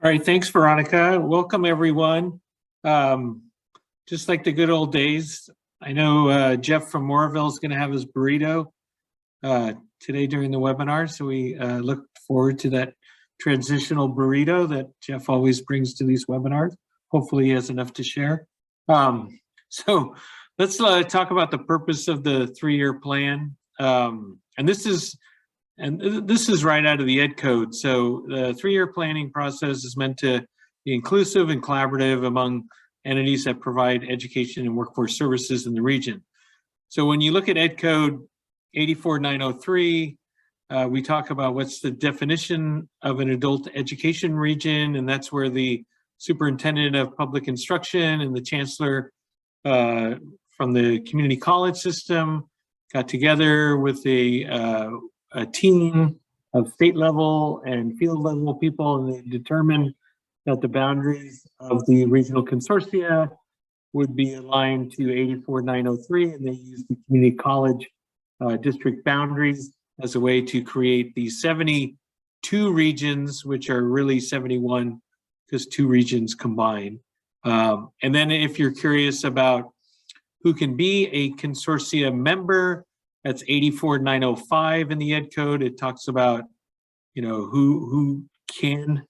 All right, thanks, Veronica. Welcome, everyone. Um, just like the good old days, I know Jeff from Moorville is going to have his burrito today during the webinar, so we look forward to that transitional burrito that Jeff always brings to these webinars. Hopefully he has enough to share. So let's talk about the purpose of the three-year plan. And this is right out of the Ed Code. So the three-year planning process is meant to be inclusive and collaborative among entities that provide education and workforce services in the region. So when you look at Ed Code 84903, we talk about what's the definition of an adult education region, and that's where the superintendent of public instruction and the chancellor from the community college system got together with a team of state level and field level people, and they determined that the boundaries of the regional consortia would be aligned to 84903, and they used the community college district boundaries as a way to create these 72 regions, which are really 71 because 2 regions combined. And then if you're curious about who can be a consortia member, that's 84905 in the Ed Code. It talks about, who can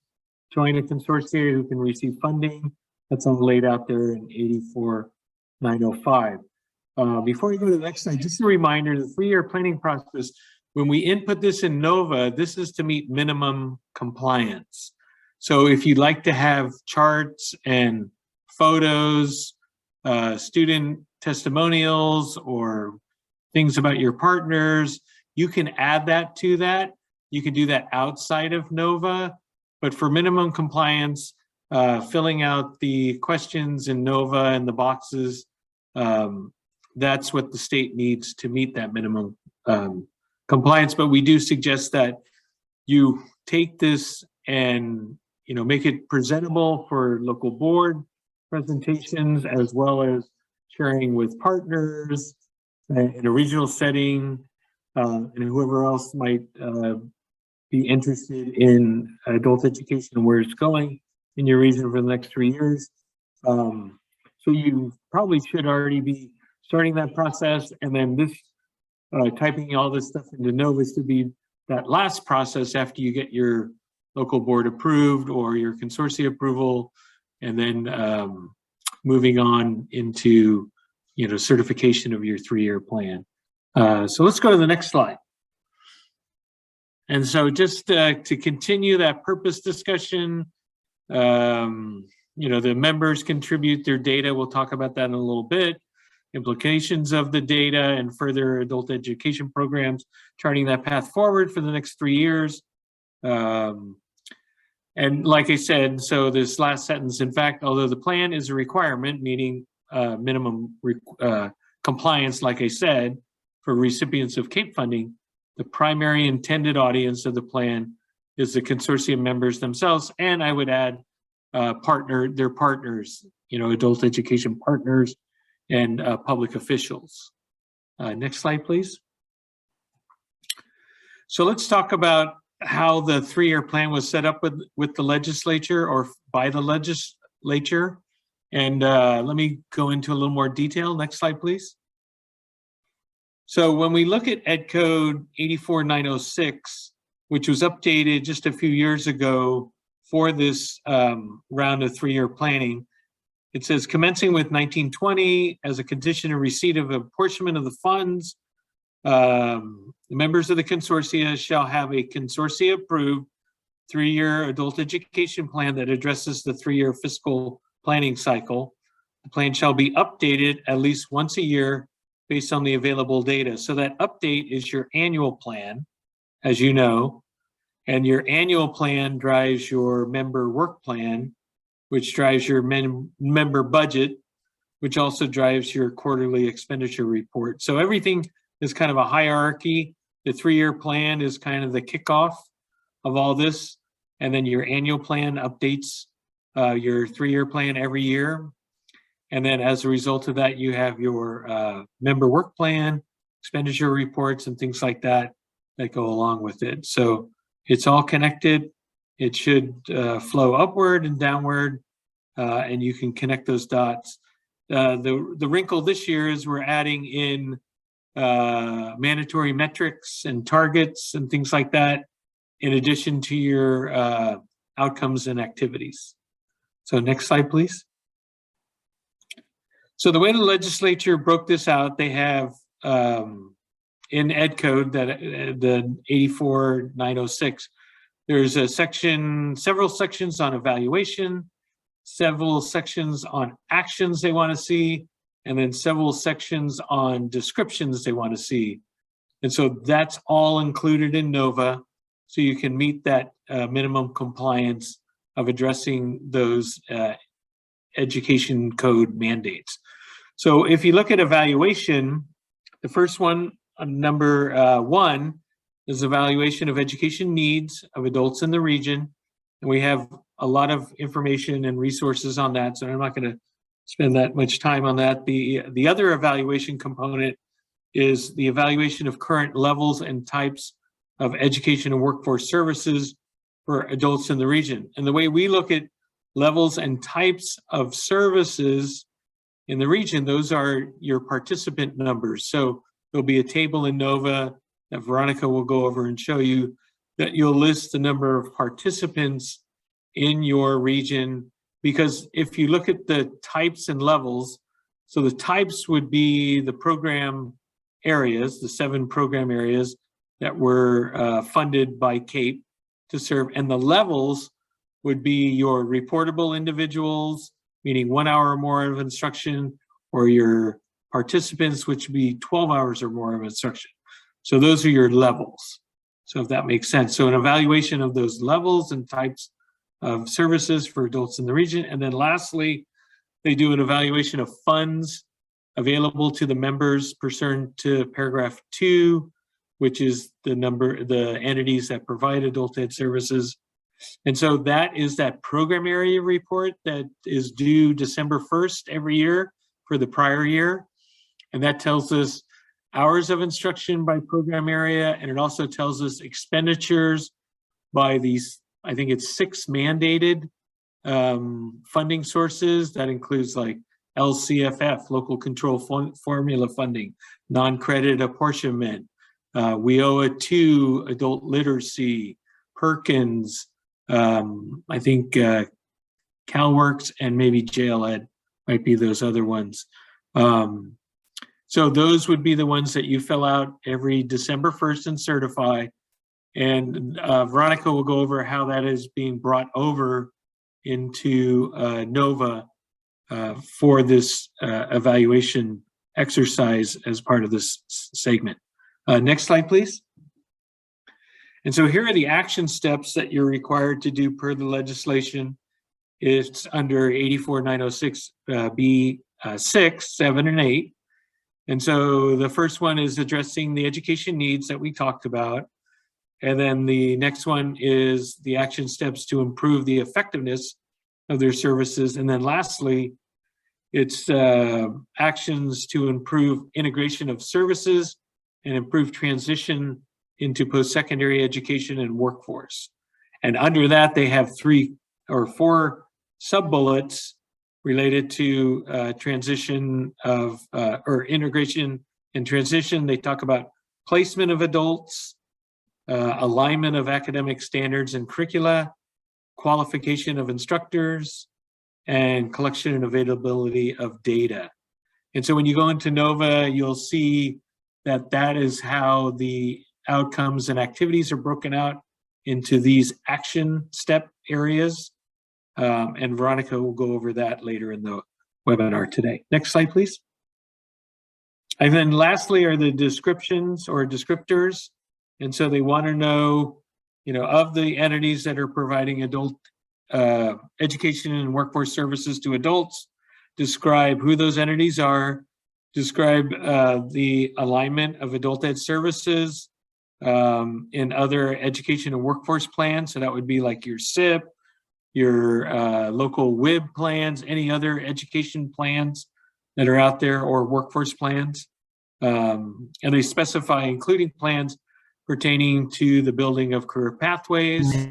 join a consortia, who can receive funding. That's all laid out there in 84905. Before we go to the next slide, just a reminder, the three-year planning process, when we input this in NOVA, this is to meet minimum compliance. So if you'd like to have charts and photos, student testimonials, or things about your partners, you can add that to that. You can do that outside of NOVA, but for minimum compliance, filling out the questions in NOVA and the boxes, that's what the state needs to meet that minimum compliance. But we do suggest that you take this and make it presentable for local board presentations, as well as sharing with partners in a regional setting, and whoever else might be interested in adult education and where it's going in your region for the next 3 years. So you probably should already be starting that process, and then this typing all this stuff into NOVA to be that last process after you get your local board approved or your consortia approval, and then moving on into certification of your three-year plan. So let's go to the next slide. And so just to continue that purpose discussion, the members contribute their data. We'll talk about that in a little bit. Implications of the data and further adult education programs, charting that path forward for the next 3 years. And like I said, so this last sentence, in fact, although the plan is a requirement, meaning minimum compliance, like I said, for recipients of CAEP funding, the primary intended audience of the plan is the consortium members themselves, and I would add their partners, adult education partners and public officials. Next slide, please. So let's talk about how the three-year plan was set up with the legislature or by the legislature. And let me go into a little more detail. Next slide, please. So when we look at Ed Code 84906, which was updated just a few years ago for this round of three-year planning, it says commencing with 1920 as a condition of receipt of apportionment of the funds, the members of the consortia shall have a consortia-approved three-year adult education plan that addresses the three-year fiscal planning cycle. The plan shall be updated at least once a year based on the available data. So that update is your annual plan, as you know, and your annual plan drives your member work plan, which drives your member budget, which also drives your quarterly expenditure report. So everything is kind of a hierarchy. The three-year plan is kind of the kickoff of all this. And then your annual plan updates your three-year plan every year. And then as a result of that, you have your member work plan, expenditure reports, and things like that that go along with it. So it's all connected. it should flow upward and downward, and you can connect those dots. The wrinkle this year is we're adding in mandatory metrics and targets and things like that, in addition to your outcomes and activities. So next slide, please. So the way the legislature broke this out, they have in Ed Code, that the 84906, there's a section, several sections on evaluation, several sections on actions they want to see, and then several sections on descriptions they want to see. And so that's all included in NOVA, so you can meet that minimum compliance of addressing those education code mandates. So if you look at evaluation, the first one, number 1, is evaluation of education needs of adults in the region. And we have a lot of information and resources on that, so I'm not going to spend that much time on that. The other evaluation component is the evaluation of current levels and types of education and workforce services for adults in the region. And the way we look at levels and types of services in the region, those are your participant numbers. So there'll be a table in NOVA that Veronica will go over and show you, that you'll list the number of participants in your region. Because if you look at the types and levels, so the types would be the program areas, the 7 program areas that were funded by CAEP to serve, and the levels would be your reportable individuals, meaning 1 hour or more of instruction, or your participants, which would be 12 hours or more of instruction. So those are your levels. So if that makes sense. So an evaluation of those levels and types of services for adults in the region. And then lastly, they do an evaluation of funds available to the members pursuant to paragraph 2, which is the entities that provide adult ed services. And so that is that program area report that is due December 1st every year for the prior year. And that tells us hours of instruction by program area, and it also tells us expenditures by these, I think it's 6 mandated funding sources. That includes like LCFF, local control formula funding, non-credit apportionment, WIOA 2, adult literacy, Perkins, I think CalWorks, and maybe JLED might be those other ones. So those would be the ones that you fill out every December 1st and certify. And Veronica will go over how that is being brought over into NOVA for this evaluation exercise as part of this segment. Next slide, please. And so here are the action steps that you're required to do per the legislation. It's under 84906 B6, 7, and 8. And so the first one is addressing the education needs that we talked about. And then the next one is the action steps to improve the effectiveness of their services. And then lastly, it's actions to improve integration of services and improve transition into post-secondary education and workforce. And under that, they have 3 or 4 sub-bullets related to transition of, or integration and transition. They talk about placement of adults, alignment of academic standards and curricula, qualification of instructors, and collection and availability of data. And so when you go into NOVA, you'll see that that is how the outcomes and activities are broken out into these action step areas. And Veronica will go over that later in the webinar today. Next slide, please. And then lastly are the descriptions or descriptors. And so they want to know, of the entities that are providing adult education and workforce services to adults, describe who those entities are, describe the alignment of adult ed services in other education and workforce plans. So that would be like your SIP, your local WIB plans, any other education plans that are out there, or workforce plans. And they specify including plans pertaining to the building of career pathways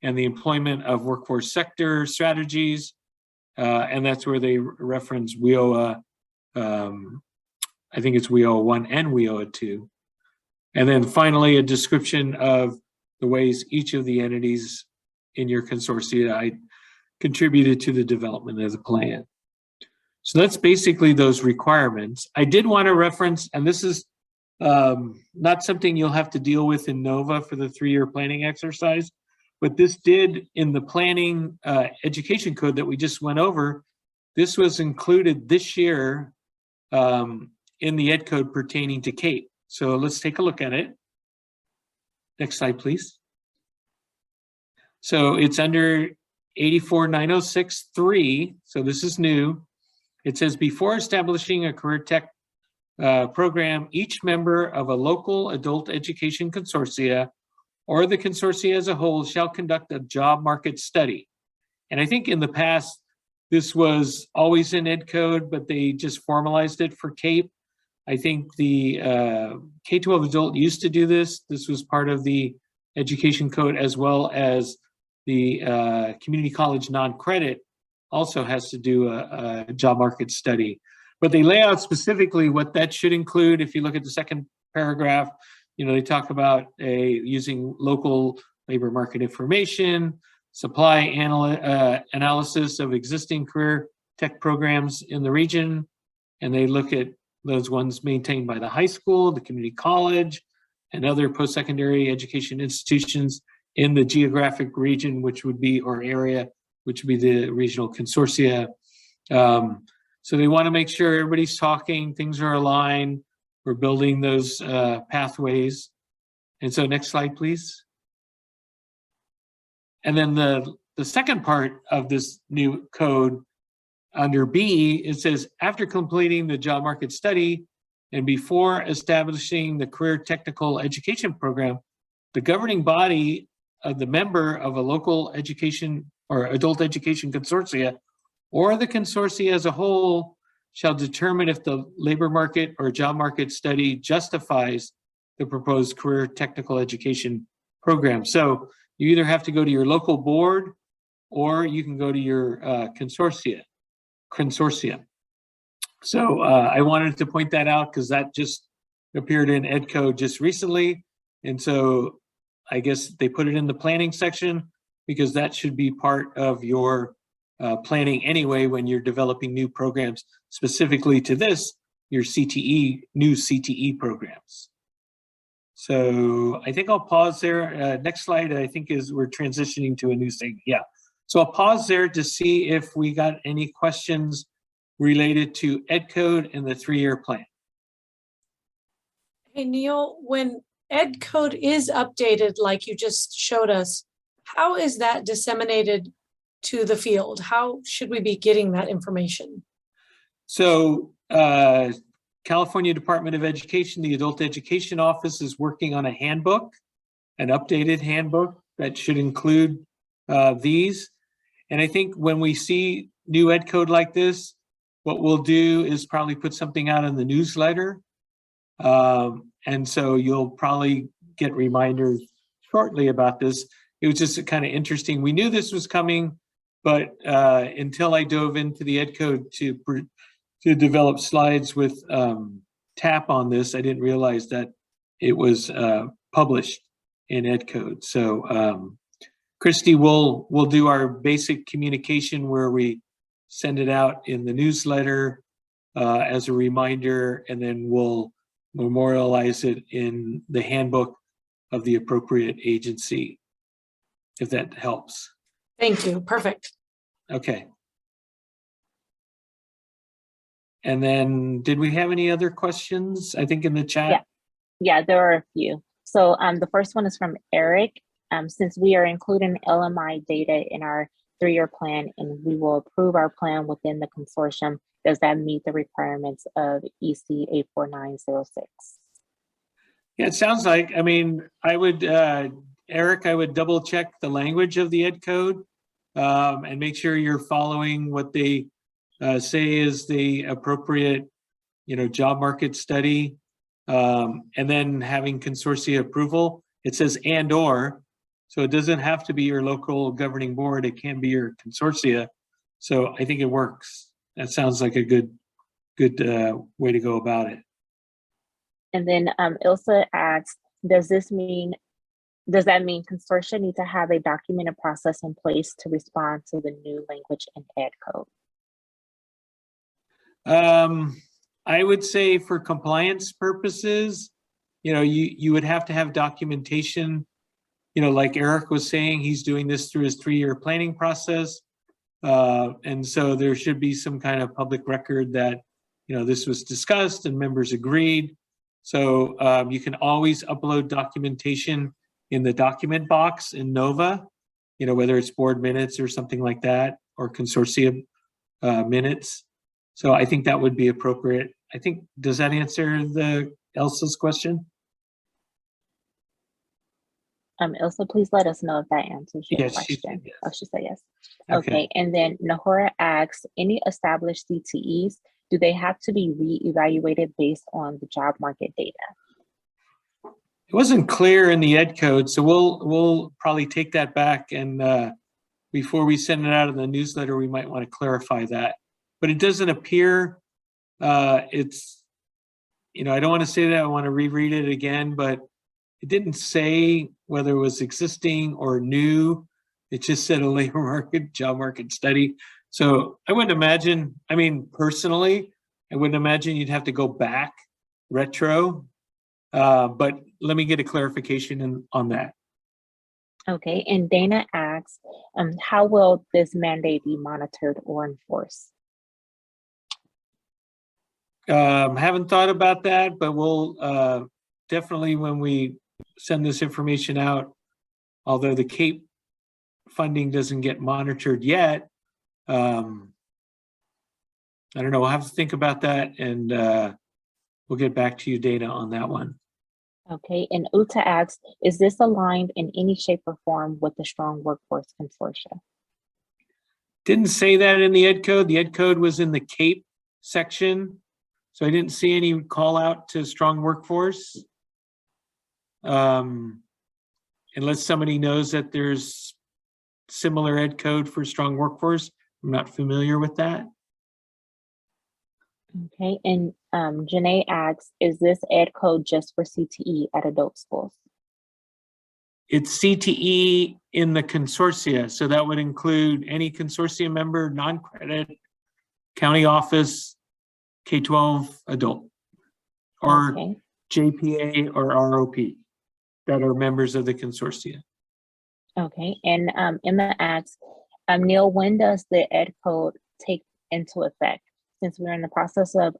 and the employment of workforce sector strategies. And that's where they reference WIOA. I think it's WIOA 1 and WIOA 2. And then finally, a description of the ways each of the entities in your consortia contributed to the development of the plan. So that's basically those requirements. I did want to reference, and this is not something you'll have to deal with in NOVA for the 3-year planning exercise, but this did in the planning education code that we just went over. This was included this year in the ed code pertaining to CAEP. So let's take a look at it. Next slide, please. So it's under 849063. So this is new. It says, before establishing a career tech program, each member of a local adult education consortia or the consortia as a whole shall conduct a job market study. And I think in the past, this was always in ed code, but they just formalized it for CAEP. I think the K-12 adult used to do this. This was part of the education code, as well as the community college non-credit also has to do a job market study. But they lay out specifically what that should include. If you look at the second paragraph, they talk about using local labor market information, supply analysis of existing career tech programs in the region, and they look at those ones maintained by the high school, the community college, and other post-secondary education institutions in the geographic region, which would be, or area, which would be the regional consortia. So they want to make sure everybody's talking, things are aligned, we're building those pathways. And so next slide, please. And then the second part of this new code, under B, it says, after completing the job market study and before establishing the career technical education program, the governing body of the member of a local education or adult education consortia or the consortia as a whole shall determine if the labor market or job market study justifies the proposed career technical education program. So you either have to go to your local board or you can go to your consortium. So I wanted to point that out because that just appeared in ed code just recently. And so I guess they put it in the planning section because that should be part of your planning anyway when you're developing new programs, specifically to this, your CTE, new CTE programs. So I think I'll pause there. Next slide, I think, is we're transitioning to a new segment. Yeah. So I'll pause there to see if we got any questions related to ed code and the 3-year plan. Hey, Neil, when ed code is updated, like you just showed us, how is that disseminated to the field? How should we be getting that information? So California Department of Education, the Adult Education Office is working on a handbook, an updated handbook that should include these. And I think when we see new ed code like this, what we'll do is probably put something out in the newsletter. And so you'll probably get reminders shortly about this. It was just kind of interesting. We knew this was coming, but until I dove into the ed code to develop slides with TAP on this, I didn't realize that it was published in ed code. So Christy, we'll do our basic communication where we send it out in the newsletter as a reminder, and then we'll memorialize it in the handbook of the appropriate agency, if that helps. Thank you. Perfect. Okay. And then did we have any other questions? I think in the chat. Yeah, there are a few. So the first one is from Eric. Since we are including LMI data in our 3-year plan and we will approve our plan within the consortium, does that meet the requirements of EC 84906? Yeah, it sounds like, I mean, I would, Eric, I would double check the language of the ed code and make sure you're following what they say is the appropriate, job market study, and then having consortia approval. It says and/or, So it doesn't have to be your local governing board. It can be your consortia. So I think it works. That sounds like a good way to go about it. And then Ilsa asks, does that mean consortia need to have a documented process in place to respond to the new language in ed code? I would say for compliance purposes, you would have to have documentation, like Eric was saying, he's doing this through his 3-year planning process. And so there should be some kind of public record that, this was discussed and members agreed. So you can always upload documentation in the document box in Nova, whether it's board minutes or something like that, or consortium minutes. So I think that would be appropriate. I think, does that answer Elsa's question? Ilsa, please let us know if that answers your Yes, question. she said yes. Oh, she said yes. Okay. Okay, and then Nahora asks, any established CTEs, do they have to be re-evaluated based on the job market data? It wasn't clear in the ed code, so we'll probably take that back, and before we send it out in the newsletter, we might want to clarify that. But it doesn't appear, it's, I don't want to say that, I want to reread it again, but it didn't say whether it was existing or new. It just said a labor market, job market study. So I wouldn't imagine, personally, I wouldn't imagine you'd have to go back retro, but let me get a clarification on that. Okay, and Dana asks, how will this mandate be monitored or enforced? Haven't thought about that, but we'll definitely, when we send this information out, although the CAEP funding doesn't get monitored yet, I don't know, we'll have to think about that, and we'll get back to you, Dana, on that one. Okay, and Uta asks, is this aligned in any shape or form with the Strong Workforce Consortia? Didn't say that in the ed code. The ed code was in the CAEP section, so I didn't see any call out to Strong Workforce. Unless somebody knows that there's similar ed code for Strong Workforce. I'm not familiar with that. Okay, and Janae asks, is this ed code just for CTE at adult schools? It's CTE in the consortia, so that would include any consortium member, non-credit, county office, K-12 adult, or Okay. JPA or ROP that are members of the consortia. Okay, and Emma asks, Neil, when does the ed code take into effect? Since we're in the process of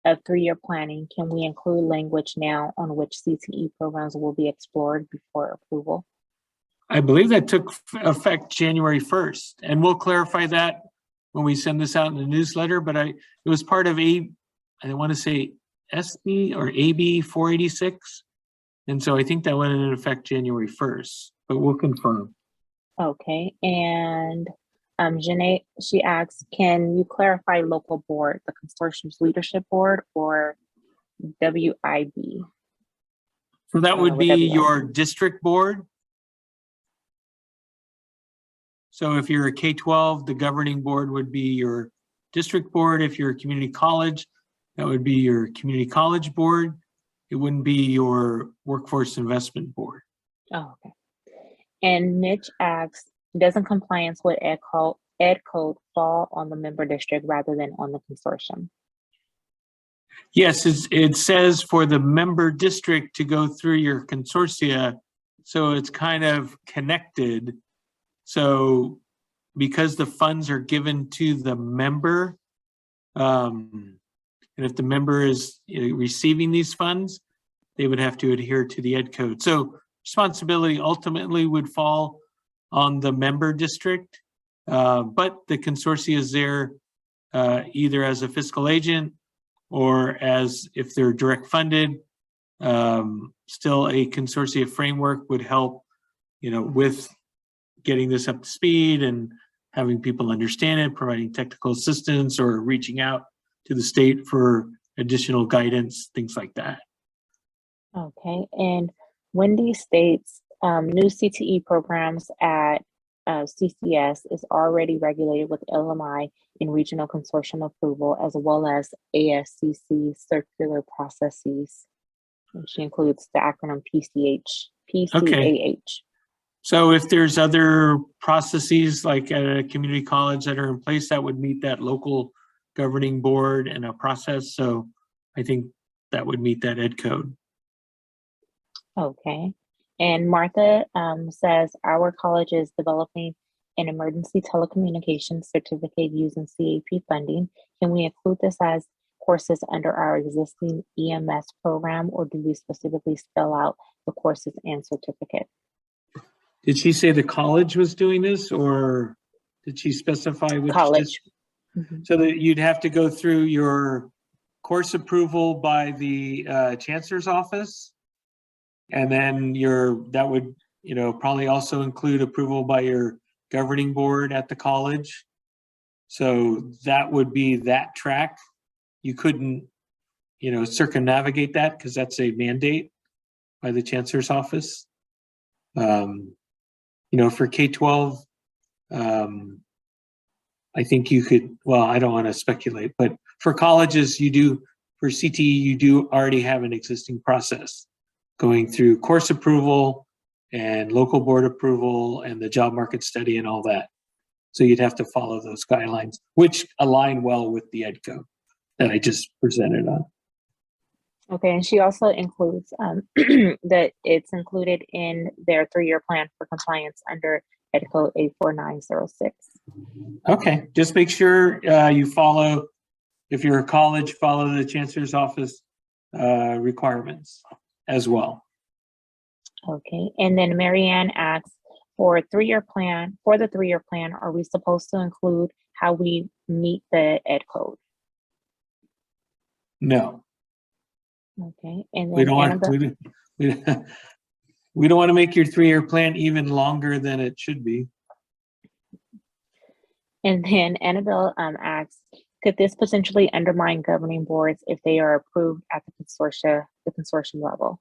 3-year planning, can we include language now on which CTE programs will be explored before approval? I believe that took effect January 1st, and we'll clarify that when we send this out in the newsletter, but it was part of I want to say SB or AB 486. And so I think that went into effect January 1st, but we'll confirm. Okay, and Janae, she asks, can you clarify local board, the consortium's leadership board or WIB? So that would be your district board. So if you're a K-12, the governing board would be your district board. If you're a community college, that would be your community college board. It wouldn't be your workforce investment board. Oh, okay. And Mitch asks, doesn't compliance with ed code fall on the member district rather than on the consortium? Yes, it says for the member district to go through your consortia, so it's kind of connected. So because the funds are given to the member, and if the member is receiving these funds, they would have to adhere to the ed code. So responsibility ultimately would fall on the member district, but the consortia is there either as a fiscal agent or as if they're direct funded. Still a consortia framework would help, with getting this up to speed and having people understand it, providing technical assistance or reaching out to the state for additional guidance, things like that. Okay, and Wendy states, New CTE programs at CCS is already regulated with LMI in regional consortium approval, as well as ASCC circular processes, which includes the acronym PCAH. Okay. So if there's other processes like at a community college that are in place that would meet that local governing board and a process, so I think that would meet that ed code. Okay. And Martha says our college is developing an emergency telecommunications certificate using CAEP funding. Can we include this as courses under our existing EMS program, or do we specifically spell out the courses and certificate? Did she say the college was doing this, or did she specify which College? So that you'd have to go through your course approval by the chancellor's office, and then that would probably also include approval by your governing board at the college. So that would be that track. You couldn't circumnavigate that because that's a mandate by the chancellor's office. For K-12, I think you could, well, I don't want to speculate, but for colleges, for CTE, you do already have an existing process going through course approval and local board approval and the job market study and all that. So you'd have to follow those guidelines, which align well with the ed code that I just presented on. Okay, and she also includes that it's included in their 3-year plan for compliance under Ed Code 84906. Okay, just make sure you follow, if you're a college, follow the chancellor's office requirements as well. Okay, and then Marianne asks, for the 3-year plan, are we supposed to include how we meet the Ed Code? No. Okay, and then we don't want to make your 3-year plan even longer than it should be. And then Annabelle asks, could this potentially undermine governing boards if they are approved at the consortium level?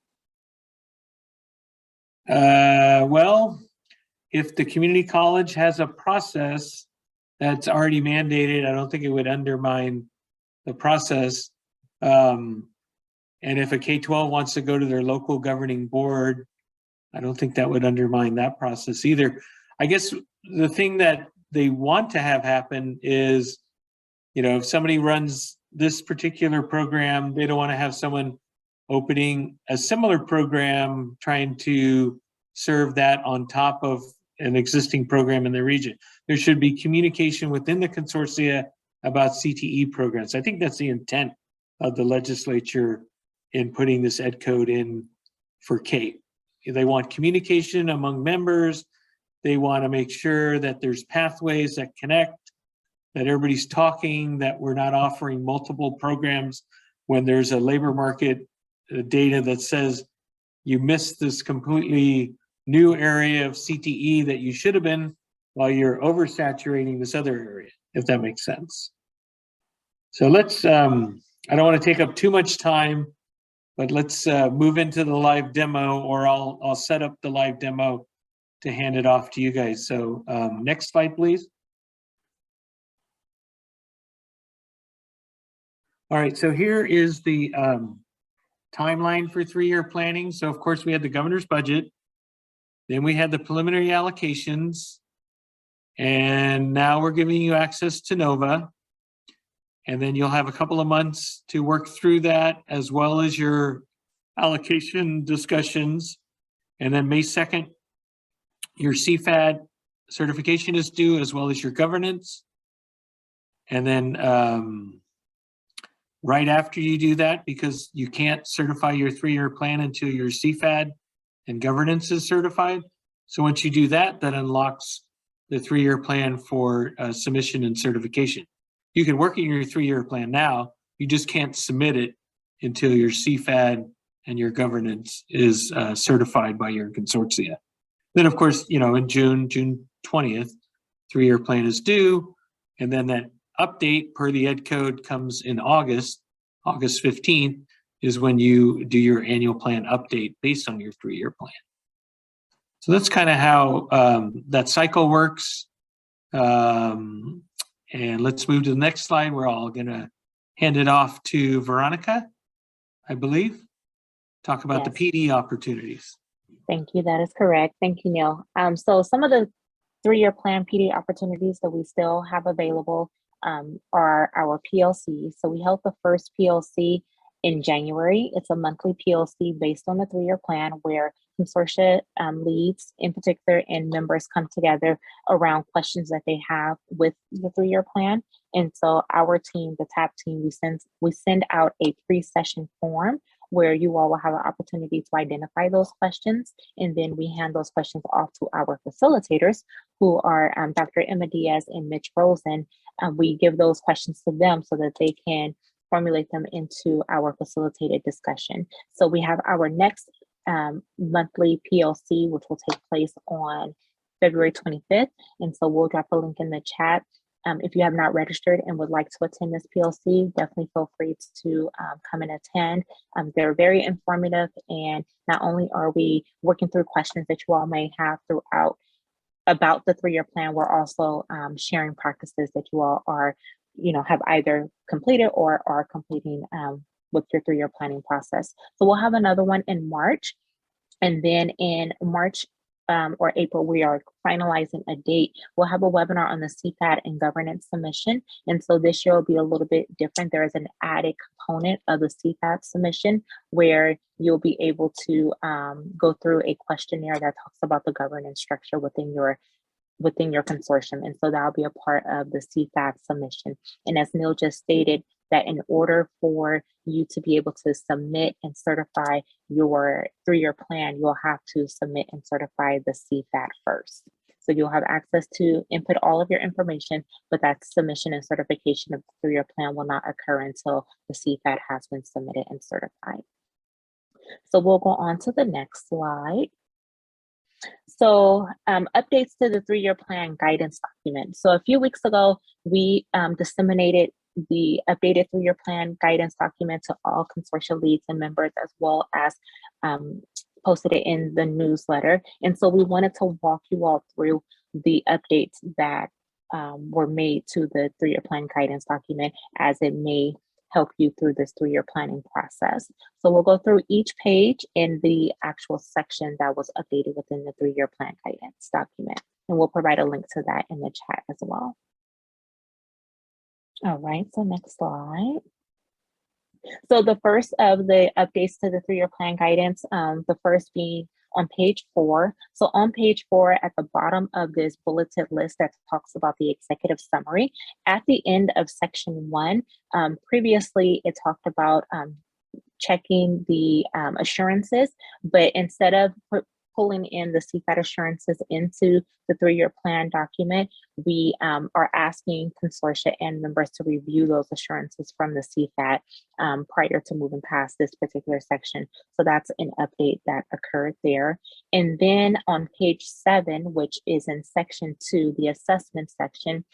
Well, if the community college has a process that's already mandated, I don't think it would undermine the process. And if a K-12 wants to go to their local governing board, I don't think that would undermine that process either. I guess the thing that they want to have happen is, if somebody runs this particular program, they don't want to have someone opening a similar program trying to serve that on top of an existing program in the region. There should be communication within the consortia about CTE programs. I think that's the intent of the legislature in putting this ed code in for CAEP. They want communication among members. They want to make sure that there's pathways that connect, that everybody's talking, that we're not offering multiple programs when there's a labor market data that says you missed this completely new area of CTE that you should have been while you're oversaturating this other area, if that makes sense. So let's, I don't want to take up too much time, but let's move into the live demo, or I'll set up the live demo to hand it off to you guys. So next slide, please. All right, so here is the timeline for 3-year planning. So of course we had the governor's budget, then we had the preliminary allocations, and now we're giving you access to NOVA. And then you'll have a couple of months to work through that, as well as your allocation discussions. And then May 2nd, your CFAD certification is due, as well as your governance. And then right after you do that, because you can't certify your 3-year plan until your CFAD and governance is certified. So once you do that, that unlocks the 3-year plan for submission and certification. You can work in your 3-year plan now, you just can't submit it until your CFAD and your governance is certified by your consortia. Then of course, in June 20th, 3-year plan is due, and then that update per the ed code comes in August 15th is when you do your annual plan update based on your 3-year plan. So that's kind of how that cycle works. And let's move to the next slide. We're all going to hand it off to Veronica, I believe. Talk about the PD opportunities. Thank you. That is correct. Thank you, Neil. So some of the 3-year plan PD opportunities that we still have available are our PLCs. So we held the first PLC in January. It's a monthly PLC based on the 3-year plan where consortia leads in particular and members come together around questions that they have with the 3-year plan. And so our team, the TAP team, we send out a pre-session form where you all will have an opportunity to identify those questions. And then we hand those questions off to our facilitators, who are Dr. Emma Diaz and Mitch Rosen. We give those questions to them so that they can formulate them into our facilitated discussion. So we have our next monthly PLC, which will take place on February 25th. And so we'll drop a link in the chat. If you have not registered and would like to attend this PLC, definitely feel free to come and attend. They're very informative, and not only are we working through questions that you all may have throughout about the 3-year plan, we're also sharing practices that you all are, have either completed or are completing with your 3-year planning process. So we'll have another one in March, and then in March or April, we are finalizing a date. We'll have a webinar on the CPAT and governance submission. And so this year will be a little bit different. There is an added component of the CPAT submission where you'll be able to go through a questionnaire that talks about the governance structure within your consortium. And so that'll be a part of the CFAP submission. And as Neil just stated, that in order for you to be able to submit and certify your 3-year plan, you'll have to submit and certify the CFAT first. So you'll have access to input all of your information, but that submission and certification of the 3-year plan will not occur until the CFAT has been submitted and certified. So we'll go on to the next slide. So updates to the 3-year plan guidance document. So a few weeks ago, we disseminated the updated 3-year plan guidance document to all consortia leads and members, as well as posted it in the newsletter. And so we wanted to walk you all through the updates that were made to the 3-year plan guidance document, as it may help you through this 3-year planning process. So we'll go through each page in the actual section that was updated within the 3-year plan guidance document. And we'll provide a link to that in the chat as well. All right, so next slide. So the first of the updates to the 3-year plan guidance, the first being on page 4. So on page 4, at the bottom of this bulleted list that talks about the executive summary, at the end of section 1, previously it talked about checking the assurances, but instead of pulling in the CFAT assurances into the 3-year plan document, we are asking consortia and members to review those assurances from the CFAT prior to moving past this particular section. So that's an update that occurred there. And then on page 7, which is in section 2, the assessment section,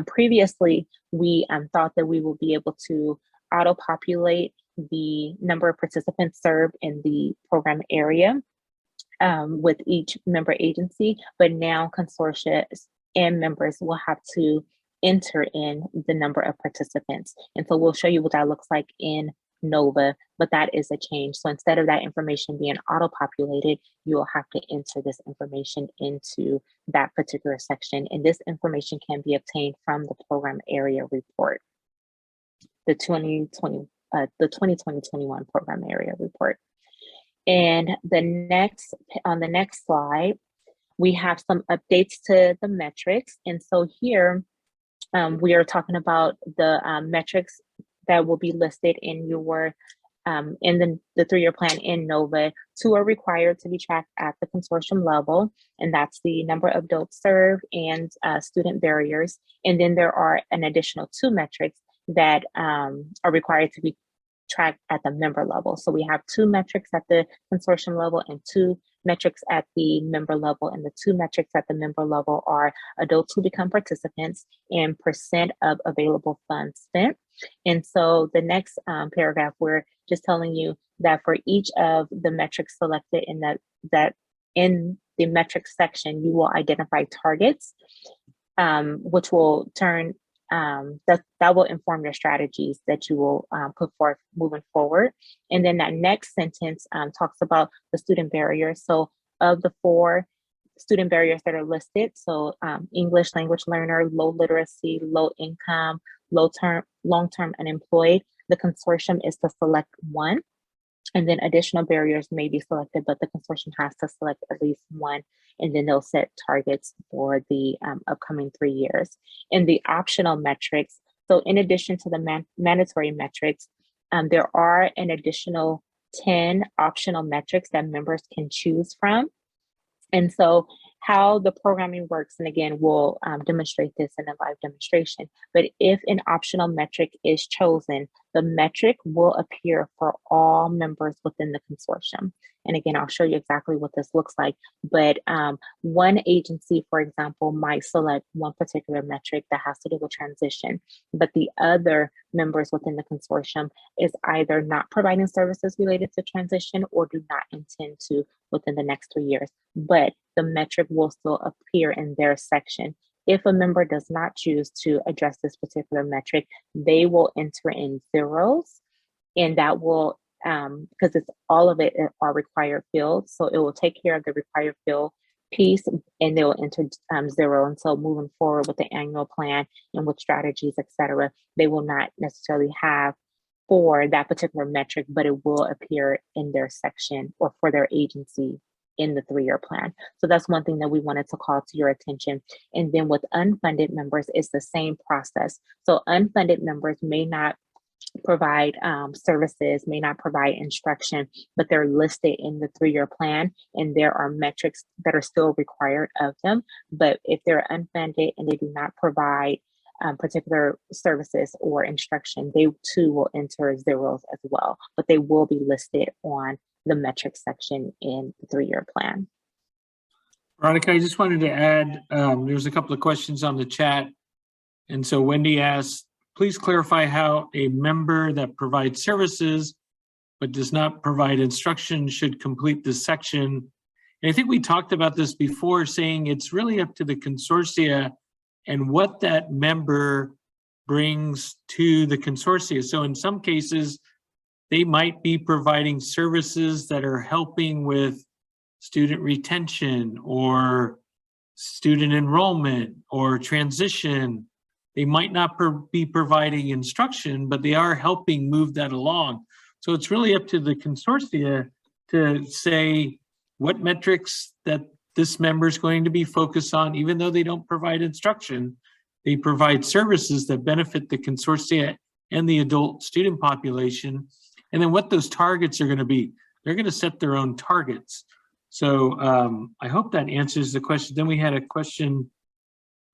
previously we thought that we will be able to auto-populate the number of participants served in the program area with each member agency, but now consortia and members will have to enter in the number of participants. And so we'll show you what that looks like in NOVA, but that is a change. So instead of that information being auto-populated, you'll have to enter this information into that particular section. And this information can be obtained from the program area report, the 2020-21 program area report. And on the next slide, we have some updates to the metrics. And so here, we are talking about the metrics that will be listed in your in the 3-year plan in NOVA. 2 are required to be tracked at the consortium level, and that's the number of adults served and student barriers. And then there are an additional 2 metrics that are required to be tracked at the member level. So we have 2 metrics at the consortium level and 2 metrics at the member level. And the 2 metrics at the member level are adults who become participants and percent of available funds spent. And so the next paragraph, we're just telling you that for each of the metrics selected in the metrics section, you will identify targets, which will turn that will inform your strategies that you will put forth moving forward. And then that next sentence talks about the student barriers. So of the 4 student barriers that are listed, so English language learner, low literacy, low income, long-term unemployed, the consortium is to select one. And then additional barriers may be selected, but the consortium has to select at least one, and then they'll set targets for the upcoming 3 years. In the optional metrics, so in addition to the mandatory metrics, there are an additional 10 optional metrics that members can choose from. And so how the programming works, and again, we'll demonstrate this in a live demonstration, but if an optional metric is chosen, the metric will appear for all members within the consortium. And again, I'll show you exactly what this looks like, but one agency, for example, might select one particular metric that has to do with transition, but the other members within the consortium is either not providing services related to transition or do not intend to within the next 3 years, but the metric will still appear in their section. If a member does not choose to address this particular metric, they will enter in zeros, and that will, because it's all of it are required fields, so it will take care of the required field piece, and they will enter 0. And so moving forward with the annual plan and with strategies, etc., they will not necessarily have for that particular metric, but it will appear in their section or for their agency in the 3-year plan. So that's one thing that we wanted to call to your attention. And then with unfunded members, it's the same process. So unfunded members may not provide services, may not provide instruction, but they're listed in the 3-year plan, and there are metrics that are still required of them. But if they're unfunded and they do not provide particular services or instruction, they too will enter zeros as well, but they will be listed on the metrics section in the 3-year plan. Veronica, I just wanted to add, there's a couple of questions on the chat. And so Wendy asked, please clarify how a member that provides services but does not provide instruction should complete this section. And I think we talked about this before, saying it's really up to the consortia and what that member brings to the consortia. So in some cases, they might be providing services that are helping with student retention or student enrollment or transition. They might not be providing instruction, but they are helping move that along. So it's really up to the consortia to say what metrics that this member is going to be focused on. Even though they don't provide instruction, they provide services that benefit the consortia and the adult student population. And then what those targets are going to be. They're going to set their own targets. So I hope that answers the question. Then we had a question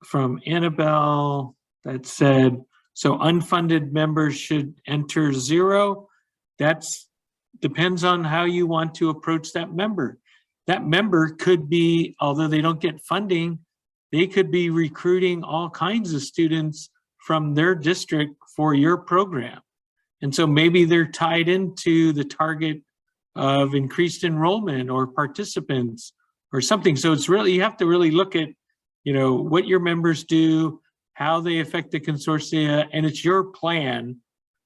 from Annabelle that said, so unfunded members should enter 0. That's depends on how you want to approach that member. That member could be, although they don't get funding, they could be recruiting all kinds of students from their district for your program. And so maybe they're tied into the target of increased enrollment or participants or something. So it's really, you have to really look at, you know, what your members do, how they affect the consortia, and it's your plan.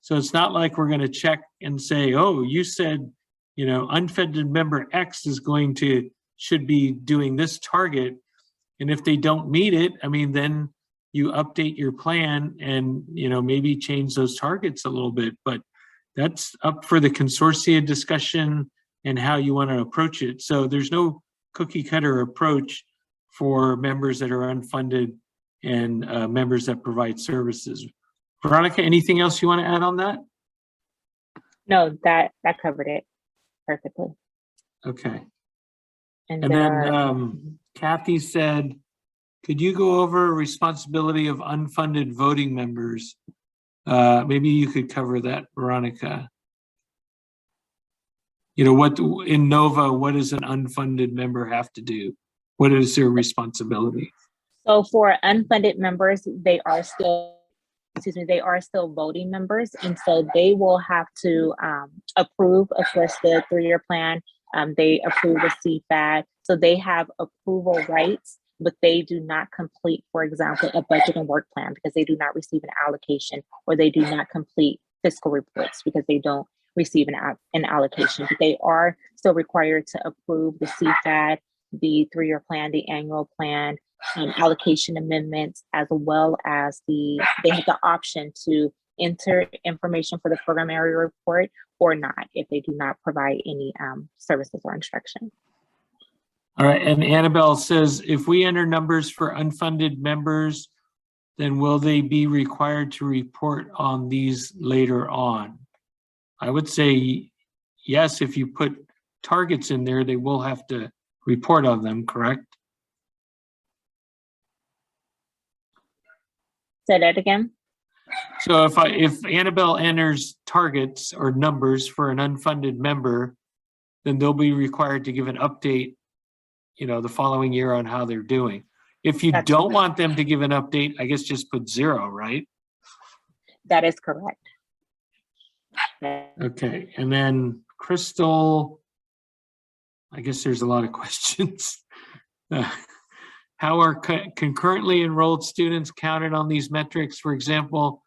So it's not like we're going to check and say, oh, you said, you know, unfunded member X is should be doing this target. And if they don't meet it, I mean, then you update your plan and, you know, maybe change those targets a little bit, but that's up for the consortia discussion and how you want to approach it. So there's no cookie cutter approach for members that are unfunded and members that provide services. Veronica, anything else you want to add on that? No, that covered it perfectly. Okay. And then Kathy said, could you go over responsibility of unfunded voting members? Maybe you could cover that, Veronica. You know, what in NOVA, what does an unfunded member have to do? What is their responsibility? So for unfunded members, they are still voting members. And so they will have to approve, of course, the 3-year plan, They approve the CFAD. So they have approval rights, but they do not complete, for example, a budget and work plan because they do not receive an allocation, or they do not complete fiscal reports because they don't receive an allocation. But they are still required to approve the CFAD, the 3-year plan, the annual plan, allocation amendments, as well as they have the option to enter information for the program area report or not if they do not provide any services or instruction. All right, and Annabelle says, if we enter numbers for unfunded members, then will they be required to report on these later on? I would say yes, if you put targets in there, they will have to report on them, correct? Say that again. So if Annabelle enters targets or numbers for an unfunded member, then they'll be required to give an update, the following year on how they're doing. If you don't want them to give an update, I guess just put 0, right? That is correct. Okay, and then Crystal, I guess there's a lot of questions. How are concurrently enrolled students counted on these metrics? For example,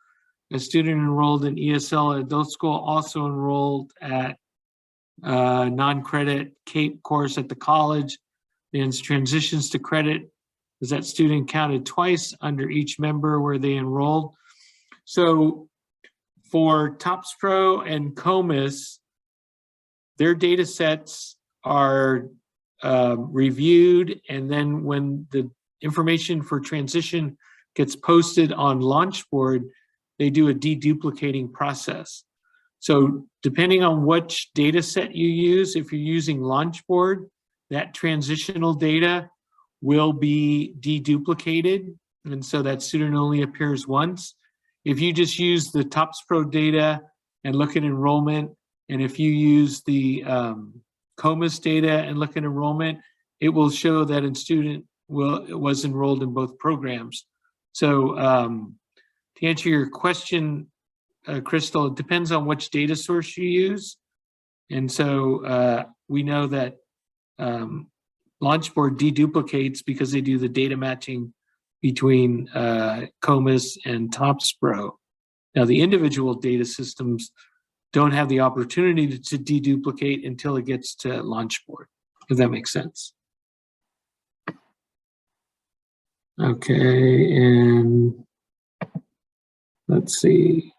a student enrolled in ESL at adult school also enrolled at non-credit CAEP course at the college, then transitions to credit. Is that student counted twice under each member where they enrolled? So for TOPS Pro and COMIS, their data sets are reviewed, and then when the information for transition gets posted on Launchboard, they do a deduplicating process. So depending on which data set you use, if you're using Launchboard, that transitional data will be deduplicated, and so that student only appears once. If you just use the TOPS Pro data and look at enrollment, and if you use the COMIS data and look at enrollment, it will show that a student was enrolled in both programs. So to answer your question, Crystal, it depends on which data source you use. And so we know that Launchboard deduplicates because they do the data matching between COMIS and TOPS Pro. Now, the individual data systems don't have the opportunity to deduplicate until it gets to Launchboard, if that makes sense. Okay, and let's see.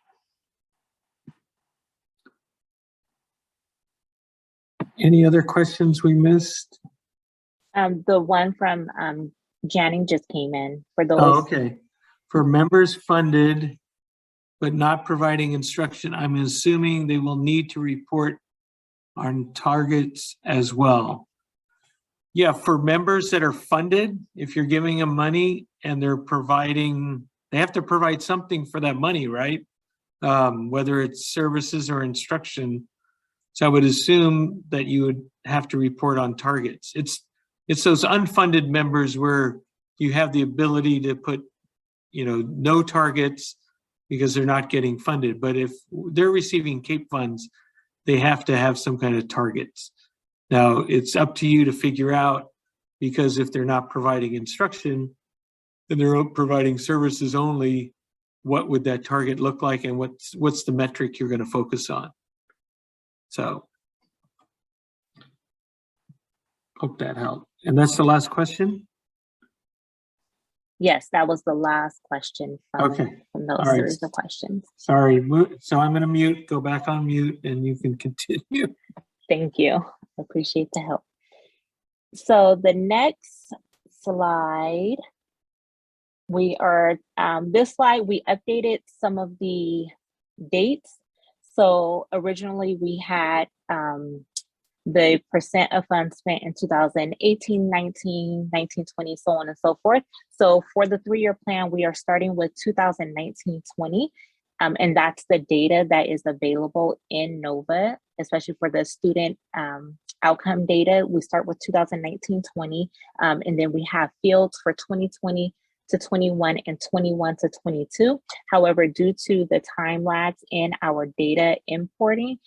Any other questions we missed? The one from Janning just came in for those. Oh, okay. For members funded but not providing instruction, I'm assuming they will need to report on targets as well. Yeah, for members that are funded, if you're giving them money and they're providing, they have to provide something for that money, right? Whether it's services or instruction. So I would assume that you would have to report on targets. It's those unfunded members where you have the ability to put, no targets because they're not getting funded. But if they're receiving CAEP funds, they have to have some kind of targets. Now, it's up to you to figure out, because if they're not providing instruction, then they're providing services only, what would that target look like, and what's the metric you're going to focus on? So, hope that helped. And that's the last question? Yes, that was the last question from those series of questions. Sorry, so I'm going to mute, go back on mute, and you can continue. Thank you. I appreciate the help. So the next slide, this slide, we updated some of the dates. So originally we had the percent of funds spent in 2018, 19, 19, 20, so on and so forth. So for the 3-year plan, we are starting with 2019, 20. And that's the data that is available in NOVA, especially for the student outcome data. We start with 2019, 20, and then we have fields for 2020 to 21 and 21 to 22. However, due to the time lags in our data importing,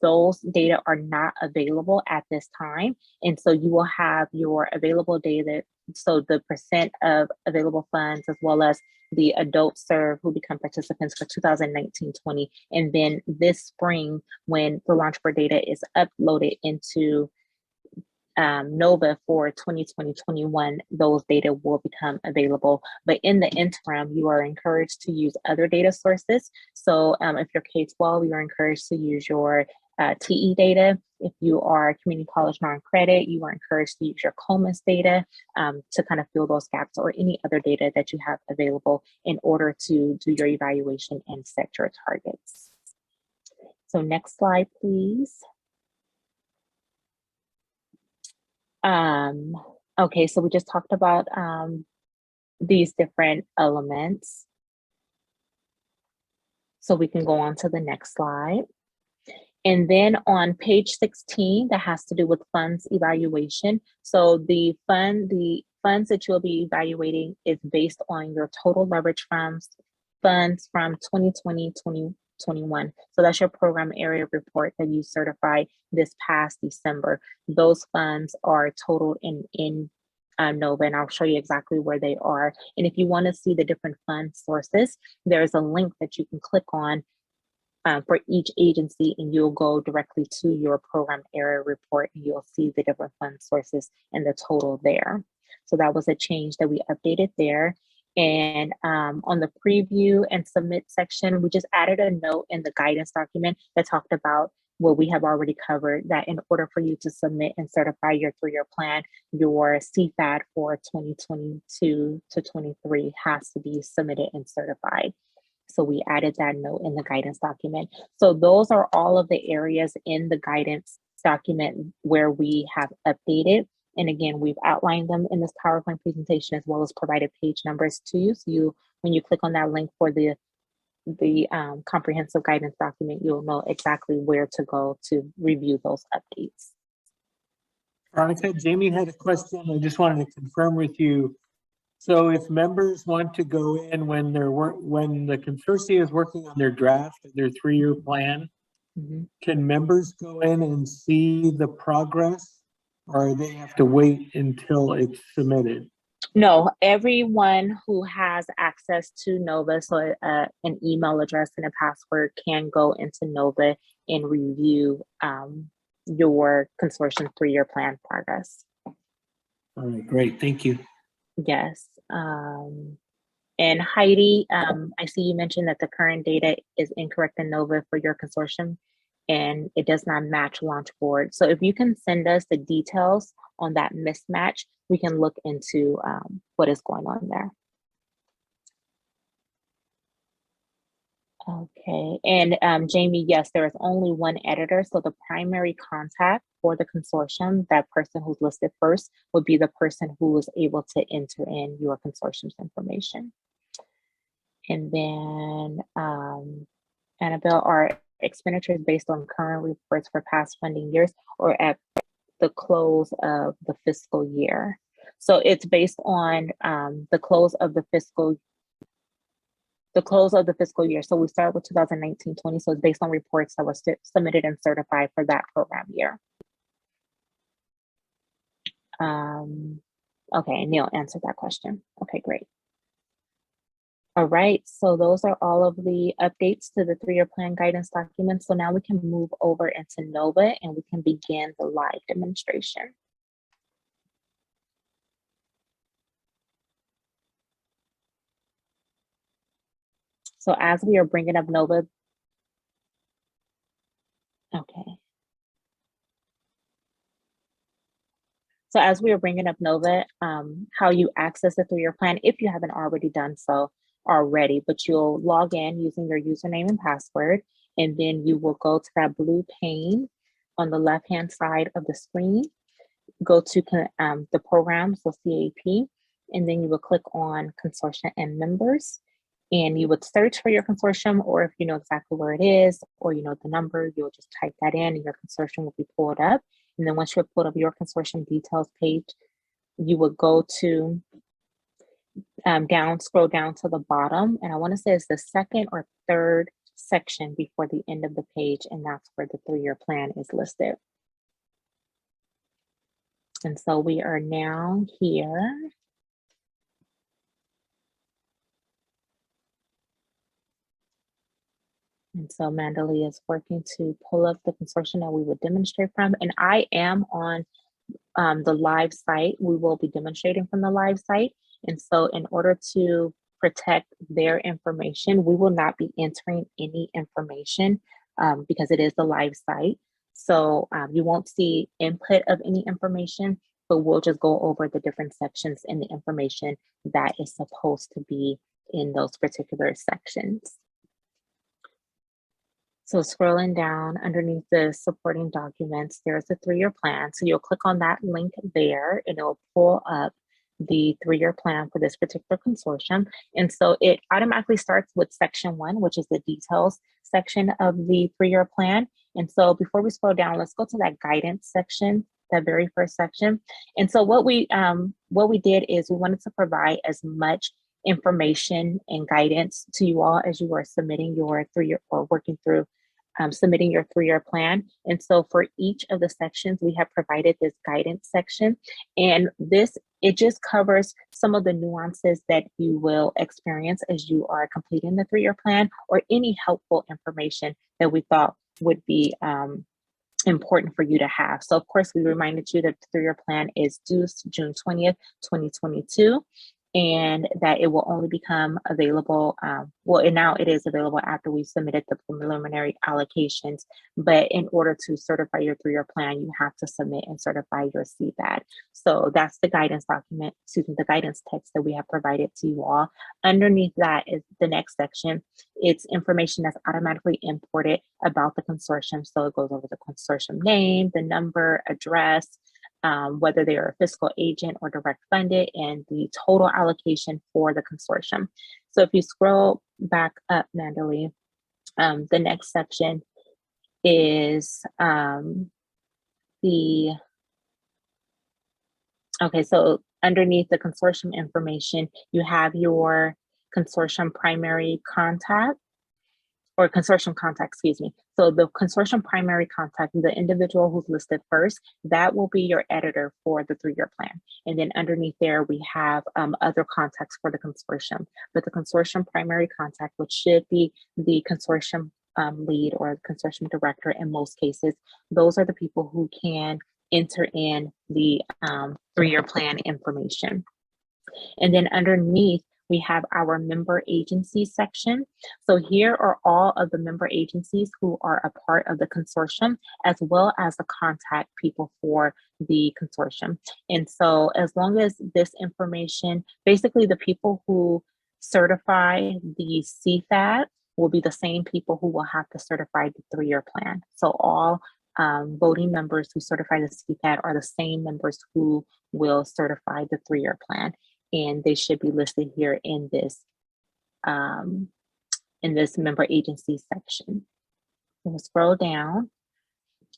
those data are not available at this time. And so you will have your available data, so the percent of available funds, as well as the adults served who become participants for 2019-20. And then this spring, when the launch board data is uploaded into NOVA for 2020-21, those data will become available. But in the interim, you are encouraged to use other data sources. So if you're K-12, you are encouraged to use your TE data. If you are community college non-credit, you are encouraged to use your COMAS data to kind of fill those gaps, or any other data that you have available in order to do your evaluation and set your targets. So next slide, please. Okay, so we just talked about these different elements. So we can go on to the next slide. And then on page 16, that has to do with funds evaluation. So the funds that you'll be evaluating is based on your total leverage funds from 2020-2021. So that's your program area report that you certified this past December. Those funds are totaled in NOVA, and I'll show you exactly where they are. And if you want to see the different fund sources, there's a link that you can click on for each agency, and you'll go directly to your program area report, and you'll see the different fund sources and the total there. So that was a change that we updated there. And on the preview and submit section, we just added a note in the guidance document that talked about what we have already covered, that in order for you to submit and certify your 3-year plan, your CFAD for 2022 to 23 has to be submitted and certified. So we added that note in the guidance document. So those are all of the areas in the guidance document where we have updated. And again, we've outlined them in this PowerPoint presentation, as well as provided page numbers to you. So when you click on that link for the comprehensive guidance document, you'll know exactly where to go to review those updates. Veronica, Jamie had a question. I just wanted to confirm with you. So if members want to go in when the consortium is working on their draft, their 3-year plan, can members go in and see the progress, or they have to wait until it's submitted? No, everyone who has access to NOVA, so an email address and a password, can go into NOVA and review your consortium 3-year plan progress. All right, great, thank you. Yes. And Heidi, I see you mentioned that the current data is incorrect in NOVA for your consortium, and it does not match launch board. So if you can send us the details on that mismatch, we can look into what is going on there. Okay, and Jamie, yes, there is only one editor. So the primary contact for the consortium, that person who's listed first, would be the person who is able to enter in your consortium's information. And then Annabelle, are expenditures based on current reports for past funding years or at the close of the fiscal year? So it's based on the close of the fiscal year. So we start with 2019-20. So it's based on reports that were submitted and certified for that program year. Okay, Neil answered that question. Okay, great. All right, so those are all of the updates to the 3-year plan guidance document. So now we can move over into NOVA and we can begin the live demonstration. So as we are bringing up NOVA, okay. So as we are bringing up NOVA, how you access the 3-year plan, if you haven't already done so already, but you'll log in using your username and password, and then you will go to that blue pane on the left-hand side of the screen, go to the program, so CAEP, and then you will click on consortium and members, and you would search for your consortium, or if you know exactly where it is, or you know the number, you'll just type that in and your consortium will be pulled up. And then once you have pulled up your consortium details page, you would go to scroll down to the bottom, and I want to say it's the second or third section before the end of the page, and that's where the 3-year plan is listed. And so we are now here. And so Mandalee is working to pull up the consortium that we would demonstrate from. And I am on the live site. We will be demonstrating from the live site. And so in order to protect their information, we will not be entering any information because it is the live site. So you won't see input of any information, but we'll just go over the different sections and the information that is supposed to be in those particular sections. So scrolling down underneath the supporting documents, there's a 3-year plan. So you'll click on that link there and it'll pull up the 3-year plan for this particular consortium. And so it automatically starts with section 1, which is the details section of the 3-year plan. And so before we scroll down, let's go to that guidance section, that very first section. And so what we did is we wanted to provide as much information and guidance to you all as you are submitting your 3-year or working through submitting your 3-year plan. And so for each of the sections, we have provided this guidance section. And it just covers some of the nuances that you will experience as you are completing the 3-year plan, or any helpful information that we thought would be important for you to have. So of course, we reminded you that the 3-year plan is due June 20th, 2022. And that it will only become available, and now it is available after we submitted the preliminary allocations. But in order to certify your 3-year plan, you have to submit and certify your CPAD. So that's the guidance document, the guidance text that we have provided to you all. Underneath that is the next section. It's information that's automatically imported about the consortium. So it goes over the consortium name, the number, address, whether they are a fiscal agent or direct funded, and the total allocation for the consortium. So if you scroll back up, Mandalee, the next section is so underneath the consortium information, you have your consortium primary contact, or consortium contact, excuse me. So the consortium primary contact, the individual who's listed first, that will be your editor for the 3-year plan. And then underneath there, we have other contacts for the consortium. But the consortium primary contact, which should be the consortium lead or the consortium director in most cases, those are the people who can enter in the 3-year plan information. And then underneath, we have our member agency section. So here are all of the member agencies who are a part of the consortium, as well as the contact people for the consortium. And so as long as this information, basically the people who certify the CFAD will be the same people who will have to certify the 3-year plan. So all voting members who certify the CFAD are the same members who will certify the 3-year plan. And they should be listed here in this member agency section. We'll scroll down,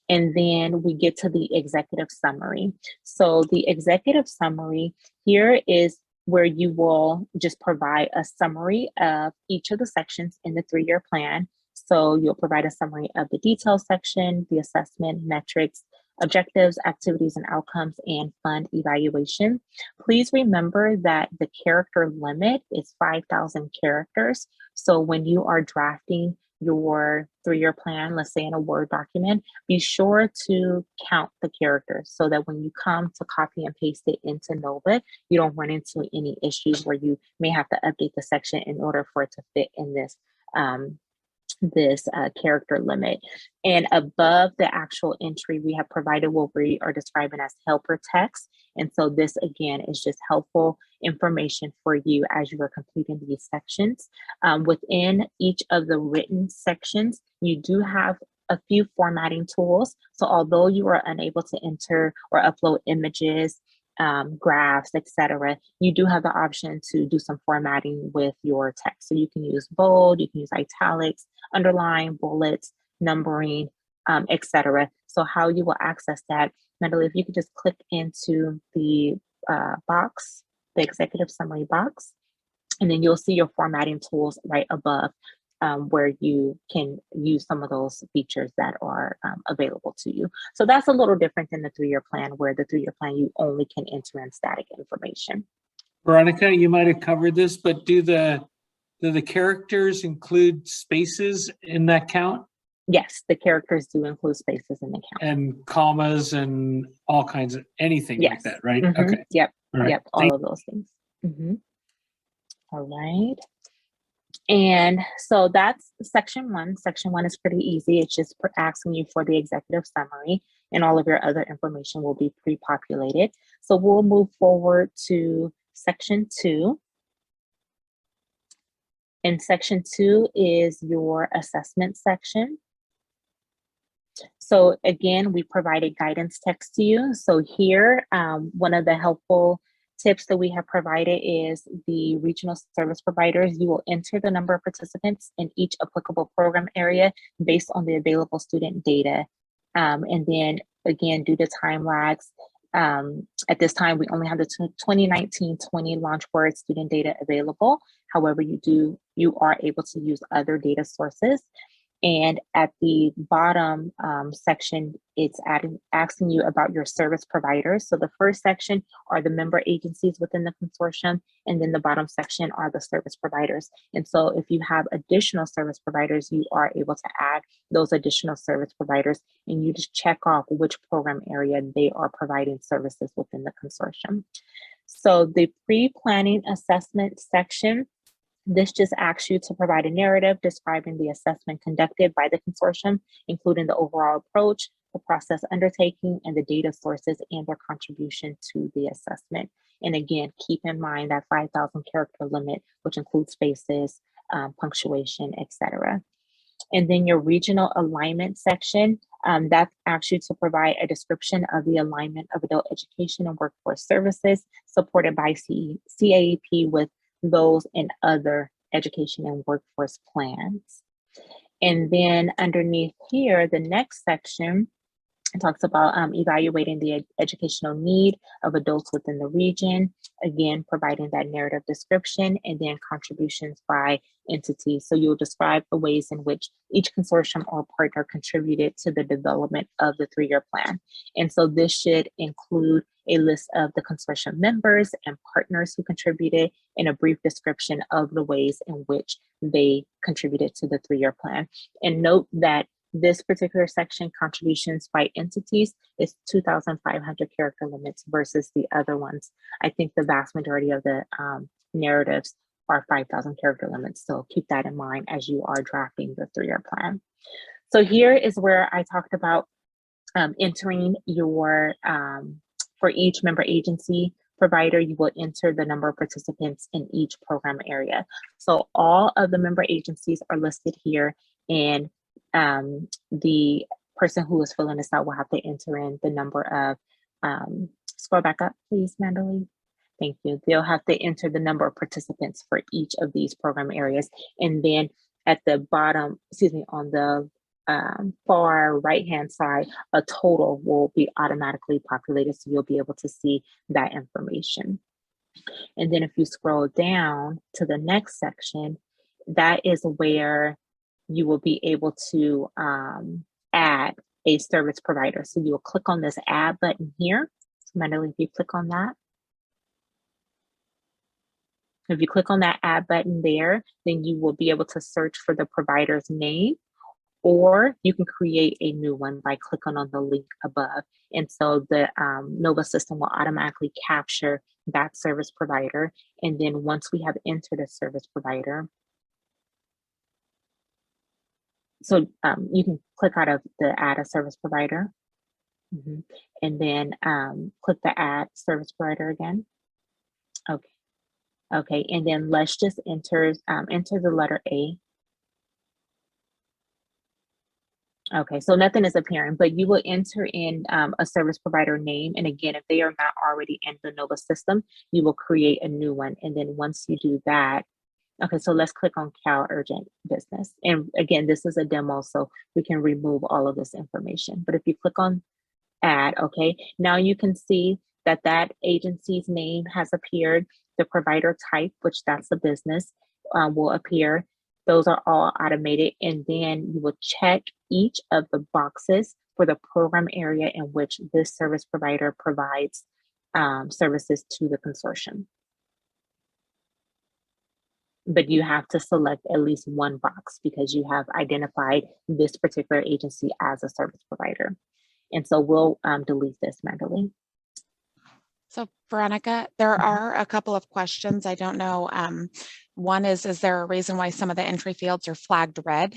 and then we get to the executive summary. So the executive summary here is where you will just provide a summary of each of the sections in the 3-year plan. So you'll provide a summary of the details section, the assessment, metrics, objectives, activities and outcomes, and fund evaluation. Please remember that the character limit is 5,000 characters. So when you are drafting your 3-year plan, let's say in a Word document, be sure to count the characters so that when you come to copy and paste it into Nova, you don't run into any issues where you may have to update the section in order for it to fit in this character limit. And above the actual entry, we have provided what we are describing as helper text. And so this again is just helpful information for you as you are completing these sections. Within each of the written sections, you do have a few formatting tools. So although you are unable to enter or upload images, graphs, etc., you do have the option to do some formatting with your text. So you can use bold, you can use italics, underline, bullets, numbering, etc. So how you will access that, Natalie, if you could just click into the box the executive summary box, and then you'll see your formatting tools right above where you can use some of those features that are available to you. So that's a little different than the 3-year plan, where the 3-year plan, you only can enter in static information. Veronica, you might have covered this, but do the characters include spaces in that count? Yes, the characters do include spaces in the count. And commas and all kinds of anything like that, right? Mhm. Okay. Yep. All right. Yep. All of those things. All right. And so that's section 1. Section 1 is pretty easy. It's just asking you for the executive summary, and all of your other information will be pre-populated. So we'll move forward to section 2. And section 2 is your assessment section. So again, we provided guidance text to you. So here, one of the helpful tips that we have provided is the regional service providers. You will enter the number of participants in each applicable program area based on the available student data. And then again, due to time lags, at this time, we only have the 2019-20 launch word student data available. However, you are able to use other data sources. And at the bottom section, it's asking you about your service providers. So the first section are the member agencies within the consortium, and then the bottom section are the service providers. And so if you have additional service providers, you are able to add those additional service providers, and you just check off which program area they are providing services within the consortium. So the pre-planning assessment section, this just asks you to provide a narrative describing the assessment conducted by the consortium, including the overall approach, the process undertaking, and the data sources and their contribution to the assessment. And again, keep in mind that 5,000 character limit, which includes spaces, punctuation, etc. And then your regional alignment section, that asks you to provide a description of the alignment of adult education and workforce services supported by CAEP with those and other education and workforce plans. And then underneath here, the next section, it talks about evaluating the educational need of adults within the region, again, providing that narrative description, and then contributions by entity. So you'll describe the ways in which each consortium or partner contributed to the development of the 3-year plan. And so this should include a list of the consortium members and partners who contributed, and a brief description of the ways in which they contributed to the 3-year plan. And note that this particular section, contributions by entities, is 2,500 character limits versus the other ones. I think the vast majority of the narratives are 5,000 character limits. So keep that in mind as you are drafting the 3-year plan. So here is where I talked about entering your, for each member agency provider, you will enter the number of participants in each program area. So all of the member agencies are listed here, and the person who is filling this out will have to enter in the number of, scroll back up, please, Mandalee. Thank you. They'll have to enter the number of participants for each of these program areas. And then at the bottom, on the far right-hand side, a total will be automatically populated, so you'll be able to see that information. And then if you scroll down to the next section, that is where you will be able to add a service provider. So you'll click on this add button here. So Mandalee, if you click on that. If you click on that add button there, then you will be able to search for the provider's name, or you can create a new one by clicking on the link above. And so the Nova system will automatically capture that service provider. And then once we have entered a service provider, so you can click out of the add a service provider, and then click the add service provider again. Okay. Okay, and then let's just enter the letter A. Okay, so nothing is appearing, but you will enter in a service provider name. And again, if they are not already in the Nova system, you will create a new one. And then once you do that, okay, so let's click on Cal Urgent Business. And again, this is a demo, so we can remove all of this information. But if you click on add, okay, now you can see that agency's name has appeared, the provider type, which that's the business, will appear. Those are all automated, and then you will check each of the boxes for the program area in which this service provider provides services to the consortium. But you have to select at least one box because you have identified this particular agency as a service provider. And so we'll delete this manually. So Veronica, there are a couple of questions. I don't know. One is there a reason why some of the entry fields are flagged red?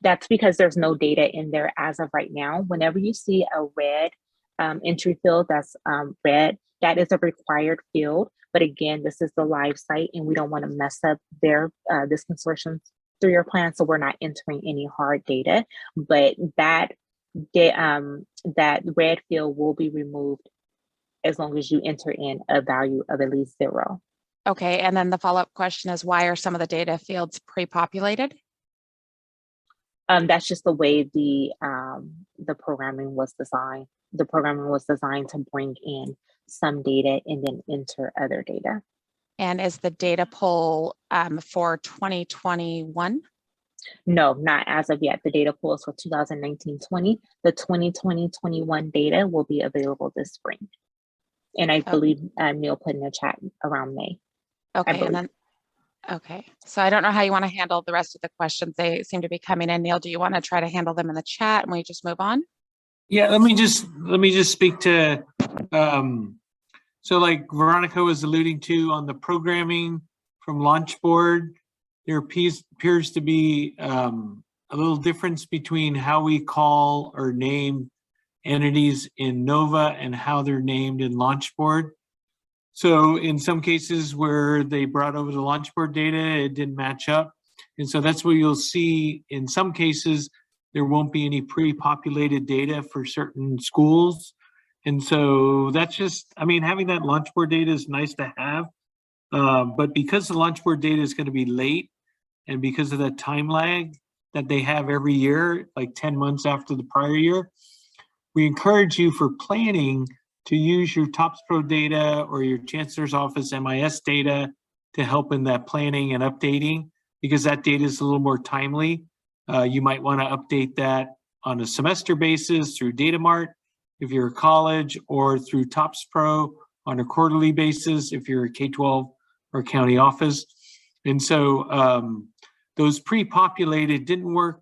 That's because there's no data in there as of right now. Whenever you see a red entry field that's red, that is a required field. But again, this is the live site and we don't want to mess up their this consortium's 3-year plan. So we're not entering any hard data, but that red field will be removed as long as you enter in a value of at least 0. Okay, and then the follow-up question is why are some of the data fields pre-populated? That's just the way the programming was designed. The programming was designed to bring in some data and then enter other data. And is the data pool for 2021? No, not as of yet. The data pool is for 2019-20. The 2020-21 data will be available this spring. And I believe Neil put in a chat around May. Okay, and then, okay. So I don't know how you want to handle the rest of the questions. They seem to be coming in. Neil, do you want to try to handle them in the chat and we just move on? Yeah, let me just speak to, so like Veronica was alluding to on the programming from Launchboard, there appears to be a little difference between how we call or name entities in NOVA and how they're named in Launchboard. So in some cases where they brought over the Launchboard data, it didn't match up. And so that's what you'll see in some cases, there won't be any pre-populated data for certain schools. And so that's just, I mean, having that Launchboard data is nice to have, but because the Launchboard data is going to be late and because of that time lag that they have every year, like 10 months after the prior year, we encourage you for planning to use your TOPS Pro data or your Chancellor's Office MIS data to help in that planning and updating, because that data is a little more timely. You might want to update that on a semester basis through Datamart if you're a college, or through TOPS Pro on a quarterly basis if you're a K-12 or county office. And so those pre-populated didn't work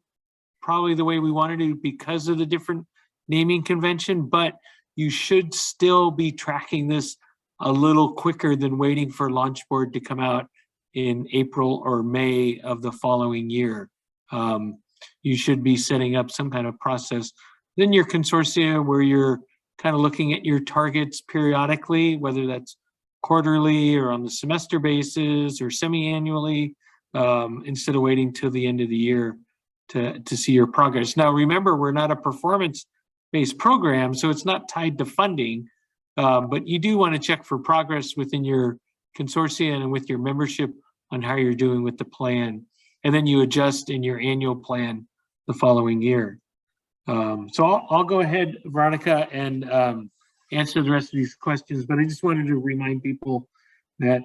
probably the way we wanted to because of the different naming convention, but you should still be tracking this a little quicker than waiting for Launchboard to come out in April or May of the following year. You should be setting up some kind of process. Then your consortia where you're kind of looking at your targets periodically, whether that's quarterly or on the semester basis or semi-annually, instead of waiting till the end of the year to see your progress. Now, remember, we're not a performance-based program, so it's not tied to funding, but you do want to check for progress within your consortia and with your membership on how you're doing with the plan. And then you adjust in your annual plan the following year. So I'll go ahead, Veronica, and answer the rest of these questions, but I just wanted to remind people that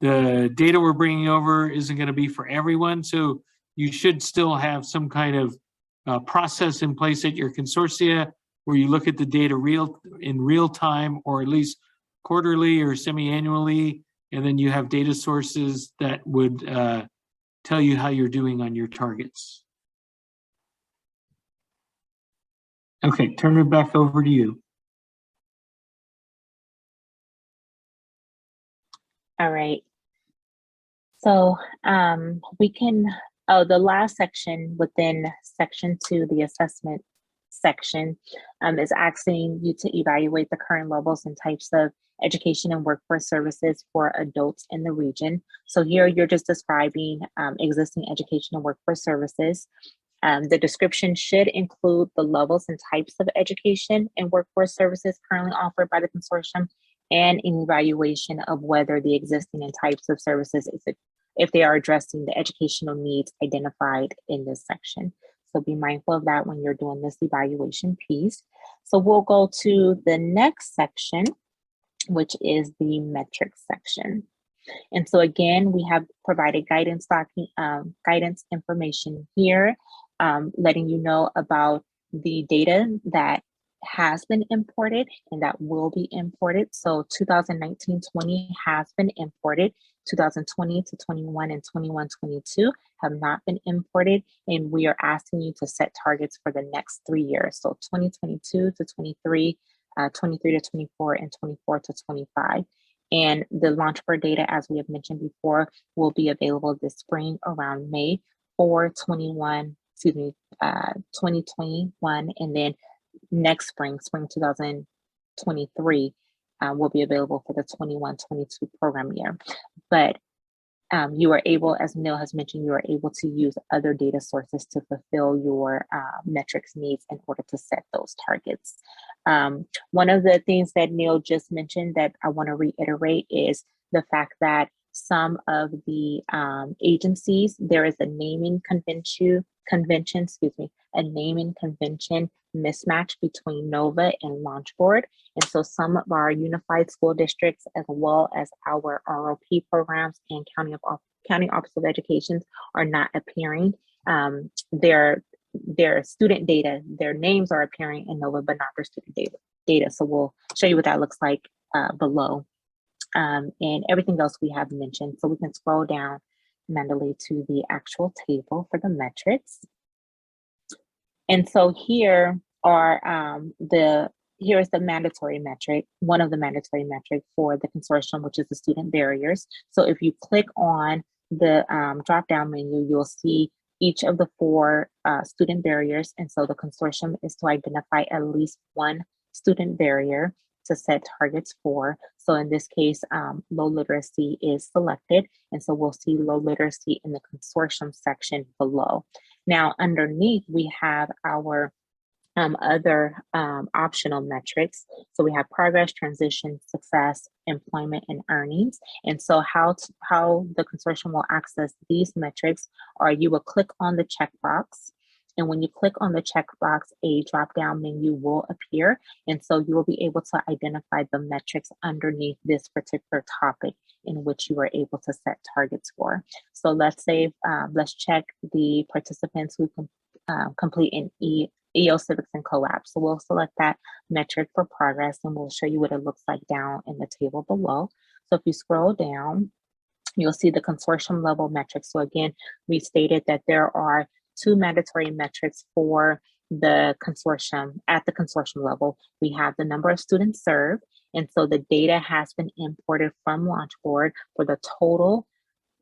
the data we're bringing over isn't going to be for everyone. So you should still have some kind of process in place at your consortia where you look at the data in real time, or at least quarterly or semi-annually, and then you have data sources that would tell you how you're doing on your targets. Okay, turn it back over to you. All right. So we can, the last section within section 2, the assessment section, is asking you to evaluate the current levels and types of education and workforce services for adults in the region. So here you're just describing existing education and workforce services. The description should include the levels and types of education and workforce services currently offered by the consortium, and an evaluation of whether the existing and types of services, if they are addressing the educational needs identified in this section. So be mindful of that when you're doing this evaluation piece. So we'll go to the next section, which is the metrics section. And so again, we have provided guidance information here, letting you know about the data that has been imported and that will be imported. So 2019-20 has been imported. 2020 to 21 and 21-22 have not been imported, and we are asking you to set targets for the next 3 years. So 2022 to 23, 23 to 24, and 24 to 25. And the Launchboard data, as we have mentioned before, will be available this spring around May for 2021, and then next spring 2023, will be available for the 21-22 program year. But you are able, as Neil has mentioned, you are able to use other data sources to fulfill your metrics needs in order to set those targets. One of the things that Neil just mentioned that I want to reiterate is the fact that some of the agencies, there is a naming convention, a naming convention mismatch between NOVA and Launchboard. And so some of our unified school districts, as well as our ROP programs and County Office of Education, are not appearing. Their student data, their names are appearing in NOVA, but not their student data. So we'll show you what that looks like below. And everything else we have mentioned. So we can scroll down manually to the actual table for the metrics. And so here are here's the mandatory metric, one of the mandatory metrics for the consortium, which is the student barriers. So if you click on the drop-down menu, you'll see each of the 4 student barriers. And so the consortium is to identify at least one student barrier to set targets for. So in this case, low literacy is selected. And so we'll see low literacy in the consortium section below. Now, underneath, we have our other optional metrics. So we have progress, transition, success, employment, and earnings. And so how the consortium will access these metrics are you will click on the checkbox. And when you click on the checkbox, a drop-down menu will appear. And so you will be able to identify the metrics underneath this particular topic in which you are able to set targets for. So let's say, let's check the participants who complete an EO Civics and COAP. So we'll select that metric for progress, and we'll show you what it looks like down in the table below. So if you scroll down, you'll see the consortium level metrics. So again, we stated that there are 2 mandatory metrics for the consortium. At the consortium level, we have the number of students served. And so the data has been imported from Launchboard for the total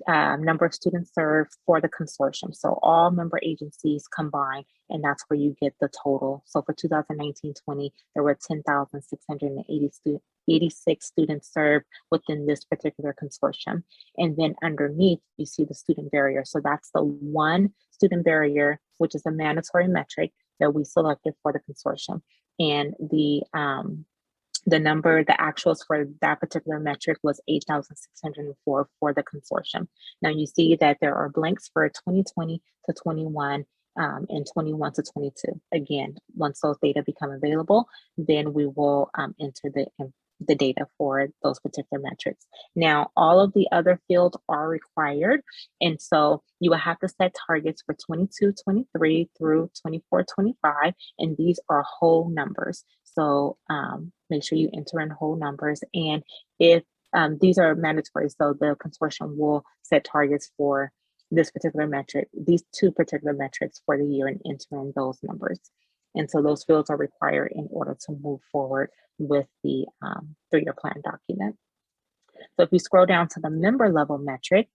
number of students served for the consortium. So all member agencies combined, and that's where you get the total. So for 2019-20, there were 10,686 students served within this particular consortium. And then underneath, you see the student barrier. So that's the one student barrier, which is a mandatory metric that we selected for the consortium. And the actuals for that particular metric was 8,604 for the consortium. Now you see that there are blanks for 2020 to 21 and 21 to 22. Again, once those data become available, then we will enter the data for those particular metrics. Now, all of the other fields are required. And so you will have to set targets for 22-23 through 24-25. And these are whole numbers. So make sure you enter in whole numbers. And if these are mandatory, so the consortium will set targets for this particular metric, these 2 particular metrics for the year, and enter in those numbers. And so those fields are required in order to move forward with the 3-year plan document. So if you scroll down to the member level metric,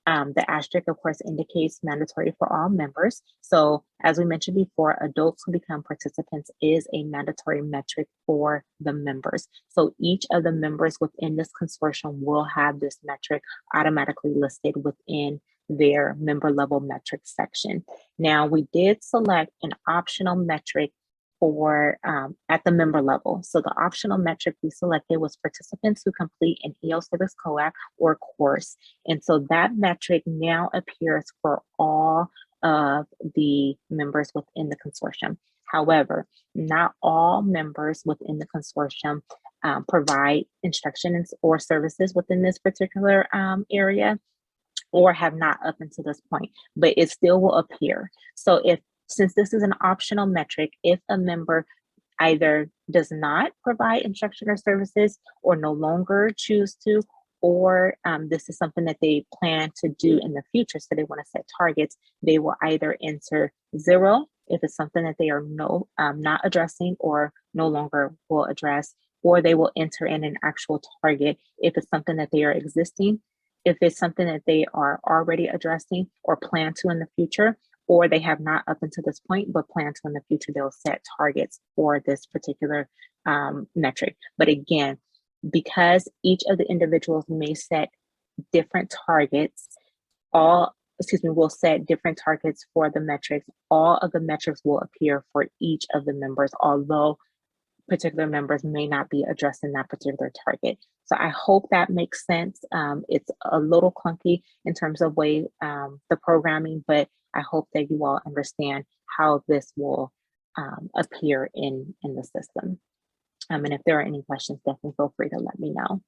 the asterisk, of course, indicates mandatory for all members. So as we mentioned before, adults who become participants is a mandatory metric for the members. So each of the members within this consortium will have this metric automatically listed within their member level metrics section. Now, we did select an optional metric for at the member level. So the optional metric we selected was participants who complete an EO Civics COAP or course. And so that metric now appears for all of the members within the consortium. However, not all members within the consortium provide instructions or services within this particular area, or have not up until this point, but it still will appear. So since this is an optional metric, if a member either does not provide instruction or services, or no longer choose to, or this is something that they plan to do in the future, so they want to set targets, they will either enter 0 if it's something that they are not addressing or no longer will address, or they will enter in an actual target if it's something that they are existing, if it's something that they are already addressing or plan to in the future, or they have not up until this point, but plan to in the future, they'll set targets for this particular metric. But again, because each of the individuals may set different targets, will set different targets for the metrics, all of the metrics will appear for each of the members, although particular members may not be addressing that particular target. So I hope that makes sense. It's a little clunky in terms of the programming, but I hope that you all understand how this will appear in the system. And if there are any questions, definitely feel free to let me know.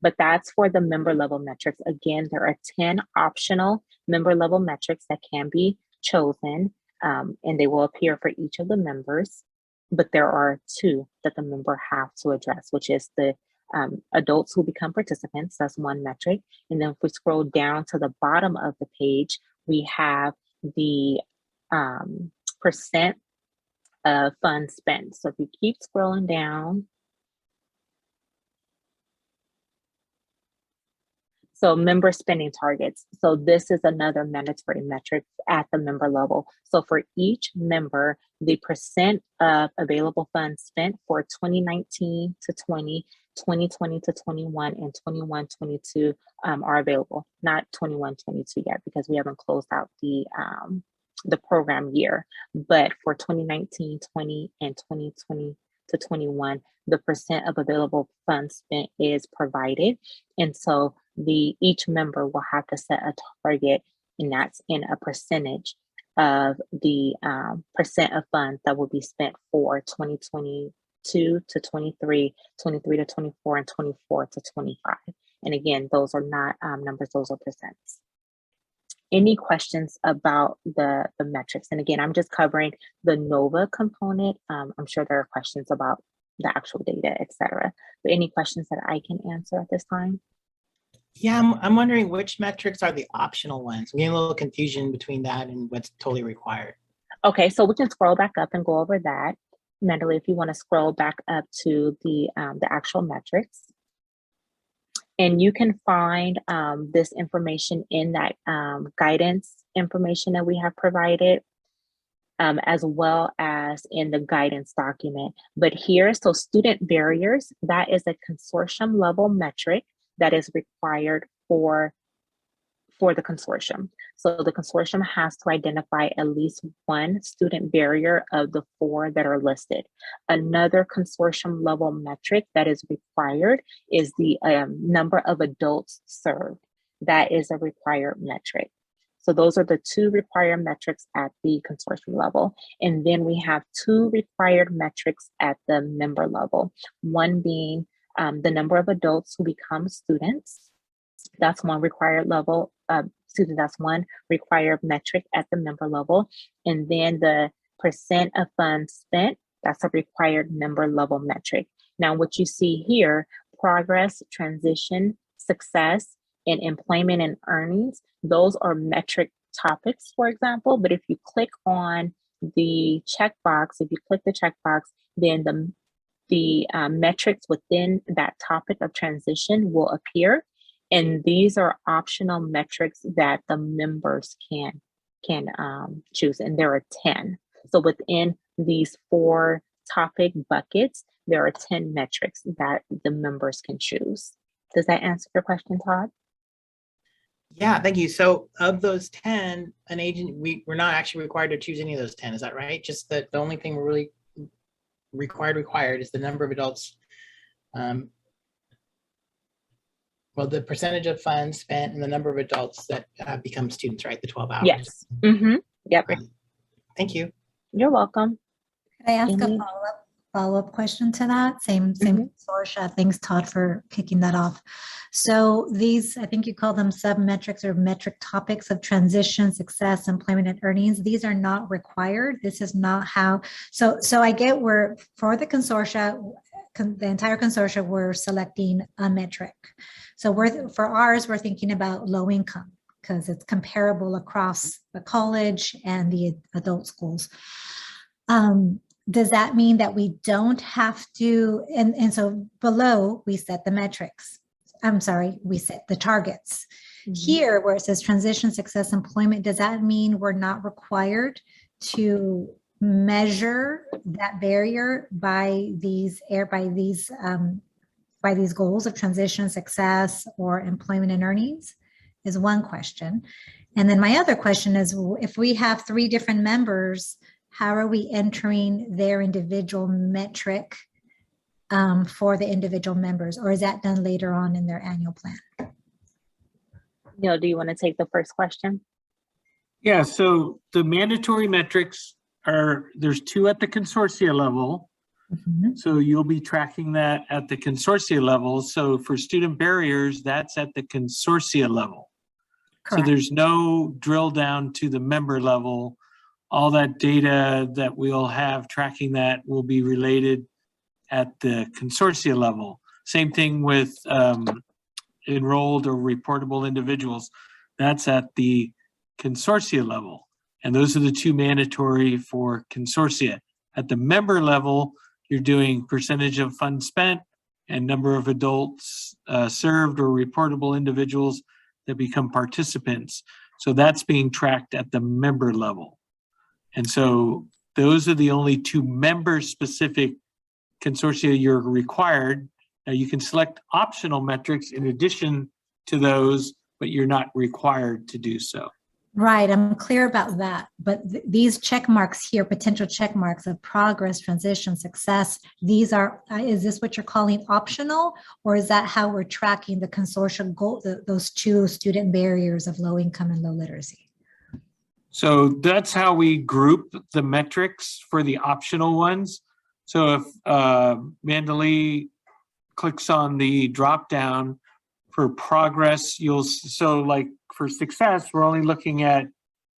But that's for the member level metrics. Again, there are 10 optional member level metrics that can be chosen, and they will appear for each of the members. But there are 2 that the member have to address, which is the adults who become participants. That's one metric. And then if we scroll down to the bottom of the page, we have the percent of funds spent. So if you keep scrolling down, so member spending targets. So this is another mandatory metric at the member level. So for each member, the percent of available funds spent for 2019 to 20, 2020 to 21, and 21-22 are available. Not 21-22 yet, because we haven't closed out the program year. But for 2019, 20, and 2020 to 21, the percent of available funds spent is provided. And so each member will have to set a target, and that's in a percentage of the percent of funds that will be spent for 2022 to 23, 23 to 24, and 24 to 25. And again, those are not numbers, those are percents. Any questions about the metrics? And again, I'm just covering the NOVA component. I'm sure there are questions about the actual data, et cetera. But any questions that I can answer at this time? Yeah, I'm wondering which metrics are the optional ones. I'm getting a little confusion between that and what's totally required. Okay, so we can scroll back up and go over that. Natalie, if you want to scroll back up to the actual metrics. And you can find this information in that guidance information that we have provided, as well as in the guidance document. But here, so student barriers, that is a consortium level metric that is required for the consortium. So the consortium has to identify at least one student barrier of the 4 that are listed. Another consortium level metric that is required is the number of adults served. That is a required metric. So those are the 2 required metrics at the consortium level. And then we have 2 required metrics at the member level. One being the number of adults who become students. That's one required level. That's one required metric at the member level. And then the percent of funds spent, that's a required member level metric. Now, what you see here, progress, transition, success, and employment and earnings, those are metric topics, for example. But if you click on the checkbox, then the metrics within that topic of transition will appear. And these are optional metrics that the members can choose, and there are 10. So within these 4 topic buckets, there are 10 metrics that the members can choose. Does that answer your question, Todd? Yeah, thank you. So of those 10, we're not actually required to choose any of those 10, is that right? Just that the only thing we're really required is the number of adults. Well, the percentage of funds spent and the number of adults that become students, right? The 12 hours. Yes. Mm-hmm. Yep, Thank you. you're welcome. Could I ask a Any- follow-up question to that? Same Mhm. consortia. Thanks, Todd, for kicking that off. So these, I think you call them sub-metrics or metric topics of transition, success, employment, and earnings. These are not required. This is not how, so I get where for the consortia, the entire consortia, we're selecting a metric. So for ours, we're thinking about low income because it's comparable across the college and the adult schools. Does that mean that we don't have to, and so below we set the metrics. I'm sorry, we set the targets. Here where it says transition, success, employment, does that mean we're not required to measure that barrier by these goals of transition, success, or employment and earnings? Is one question. And then my other question is, if we have 3 different members, how are we entering their individual metric for the individual members, or is that done later on in their annual plan? Neil, do you want to take the first question? Yeah, so the mandatory metrics there's 2 at the consortia level. Mhm. So you'll be tracking that at the consortia level. So for student barriers, that's at the consortia level. So Correct. there's no drill down to the member level. All that data that we'll have tracking that will be related at the consortia level. Same thing with enrolled or reportable individuals. That's at the consortia level. And those are the 2 mandatory for consortia. At the member level, you're doing percentage of funds spent and number of adults served or reportable individuals that become participants. So that's being tracked at the member level. And so those are the only 2 member-specific consortia you're required. Now you can select optional metrics in addition to those, but you're not required to do so. Right, I'm clear about that. But these check marks here, potential check marks of progress, transition, success, these are, is this what you're calling optional? Or is that how we're tracking the consortium goal, those 2 student barriers of low income and low literacy? So that's how we group the metrics for the optional ones. So if Mandalee clicks on the drop down for progress, so like for success, we're only looking at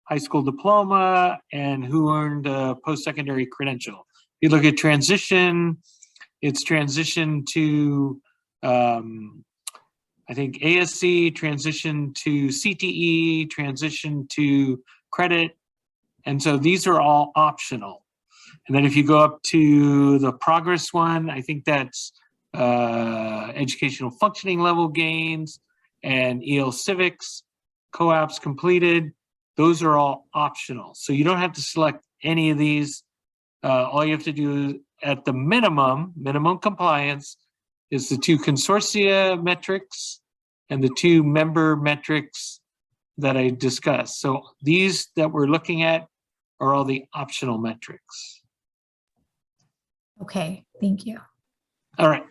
high school diploma and who earned a post-secondary credential. If you look at transition, it's transition to, I think ASC, transition to CTE, transition to credit. And so these are all optional. And then if you go up to the progress one, I think that's educational functioning level gains and EL civics, co-ops completed. Those are all optional. So you don't have to select any of these. All you have to do at the minimum compliance is the 2 consortia metrics and the 2 member metrics that I discussed. So these that we're looking at are all the optional metrics. Okay, thank you. All right.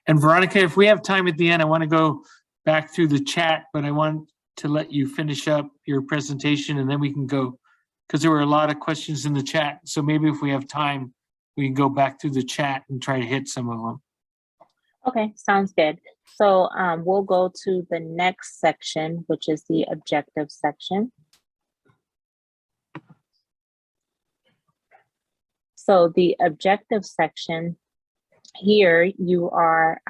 And Veronica, if we have time at the end, I want to go back through the chat, but I want to let you finish up your presentation and then we can go, because there were a lot of questions in the chat. So maybe if we have time, we can go back through the chat and try to hit some of them. Okay, sounds good. So we'll go to the next section, which is the objective section. So the objective section here, you are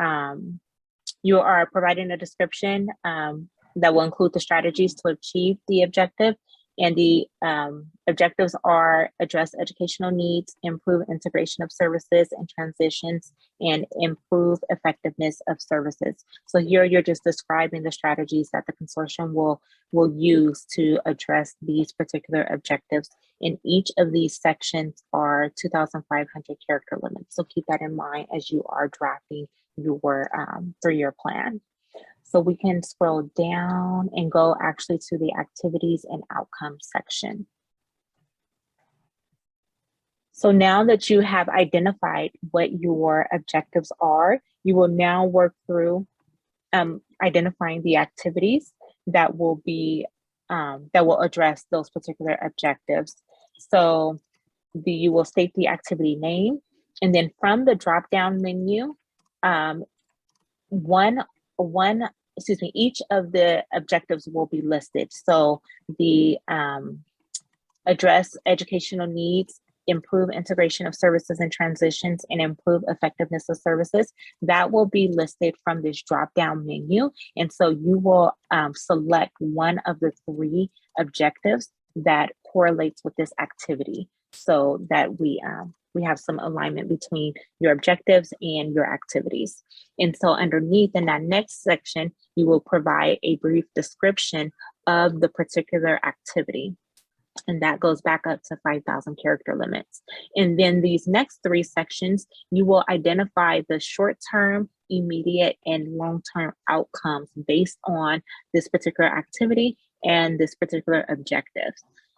providing a description that will include the strategies to achieve the objective. And the objectives are address educational needs, improve integration of services and transitions, and improve effectiveness of services. So here you're just describing the strategies that the consortium will use to address these particular objectives. In each of these sections are 2,500 character limits. So keep that in mind as you are drafting your 3-year plan. So we can scroll down and go actually to the activities and outcomes section. So now that you have identified what your objectives are, you will now work through identifying the activities. that will be that will address those particular objectives. So you will state the activity name, and then from the drop-down menu, each of the objectives will be listed. So the address educational needs, improve integration of services and transitions, and improve effectiveness of services, that will be listed from this drop-down menu. And so you will select one of the 3 objectives that correlates with this activity, so that we have some alignment between your objectives and your activities. And so underneath in that next section, you will provide a brief description of the particular activity. And that goes back up to 5,000 character limits. And then these next 3 sections, you will identify the short-term, immediate, and long-term outcomes based on this particular activity and this particular objective.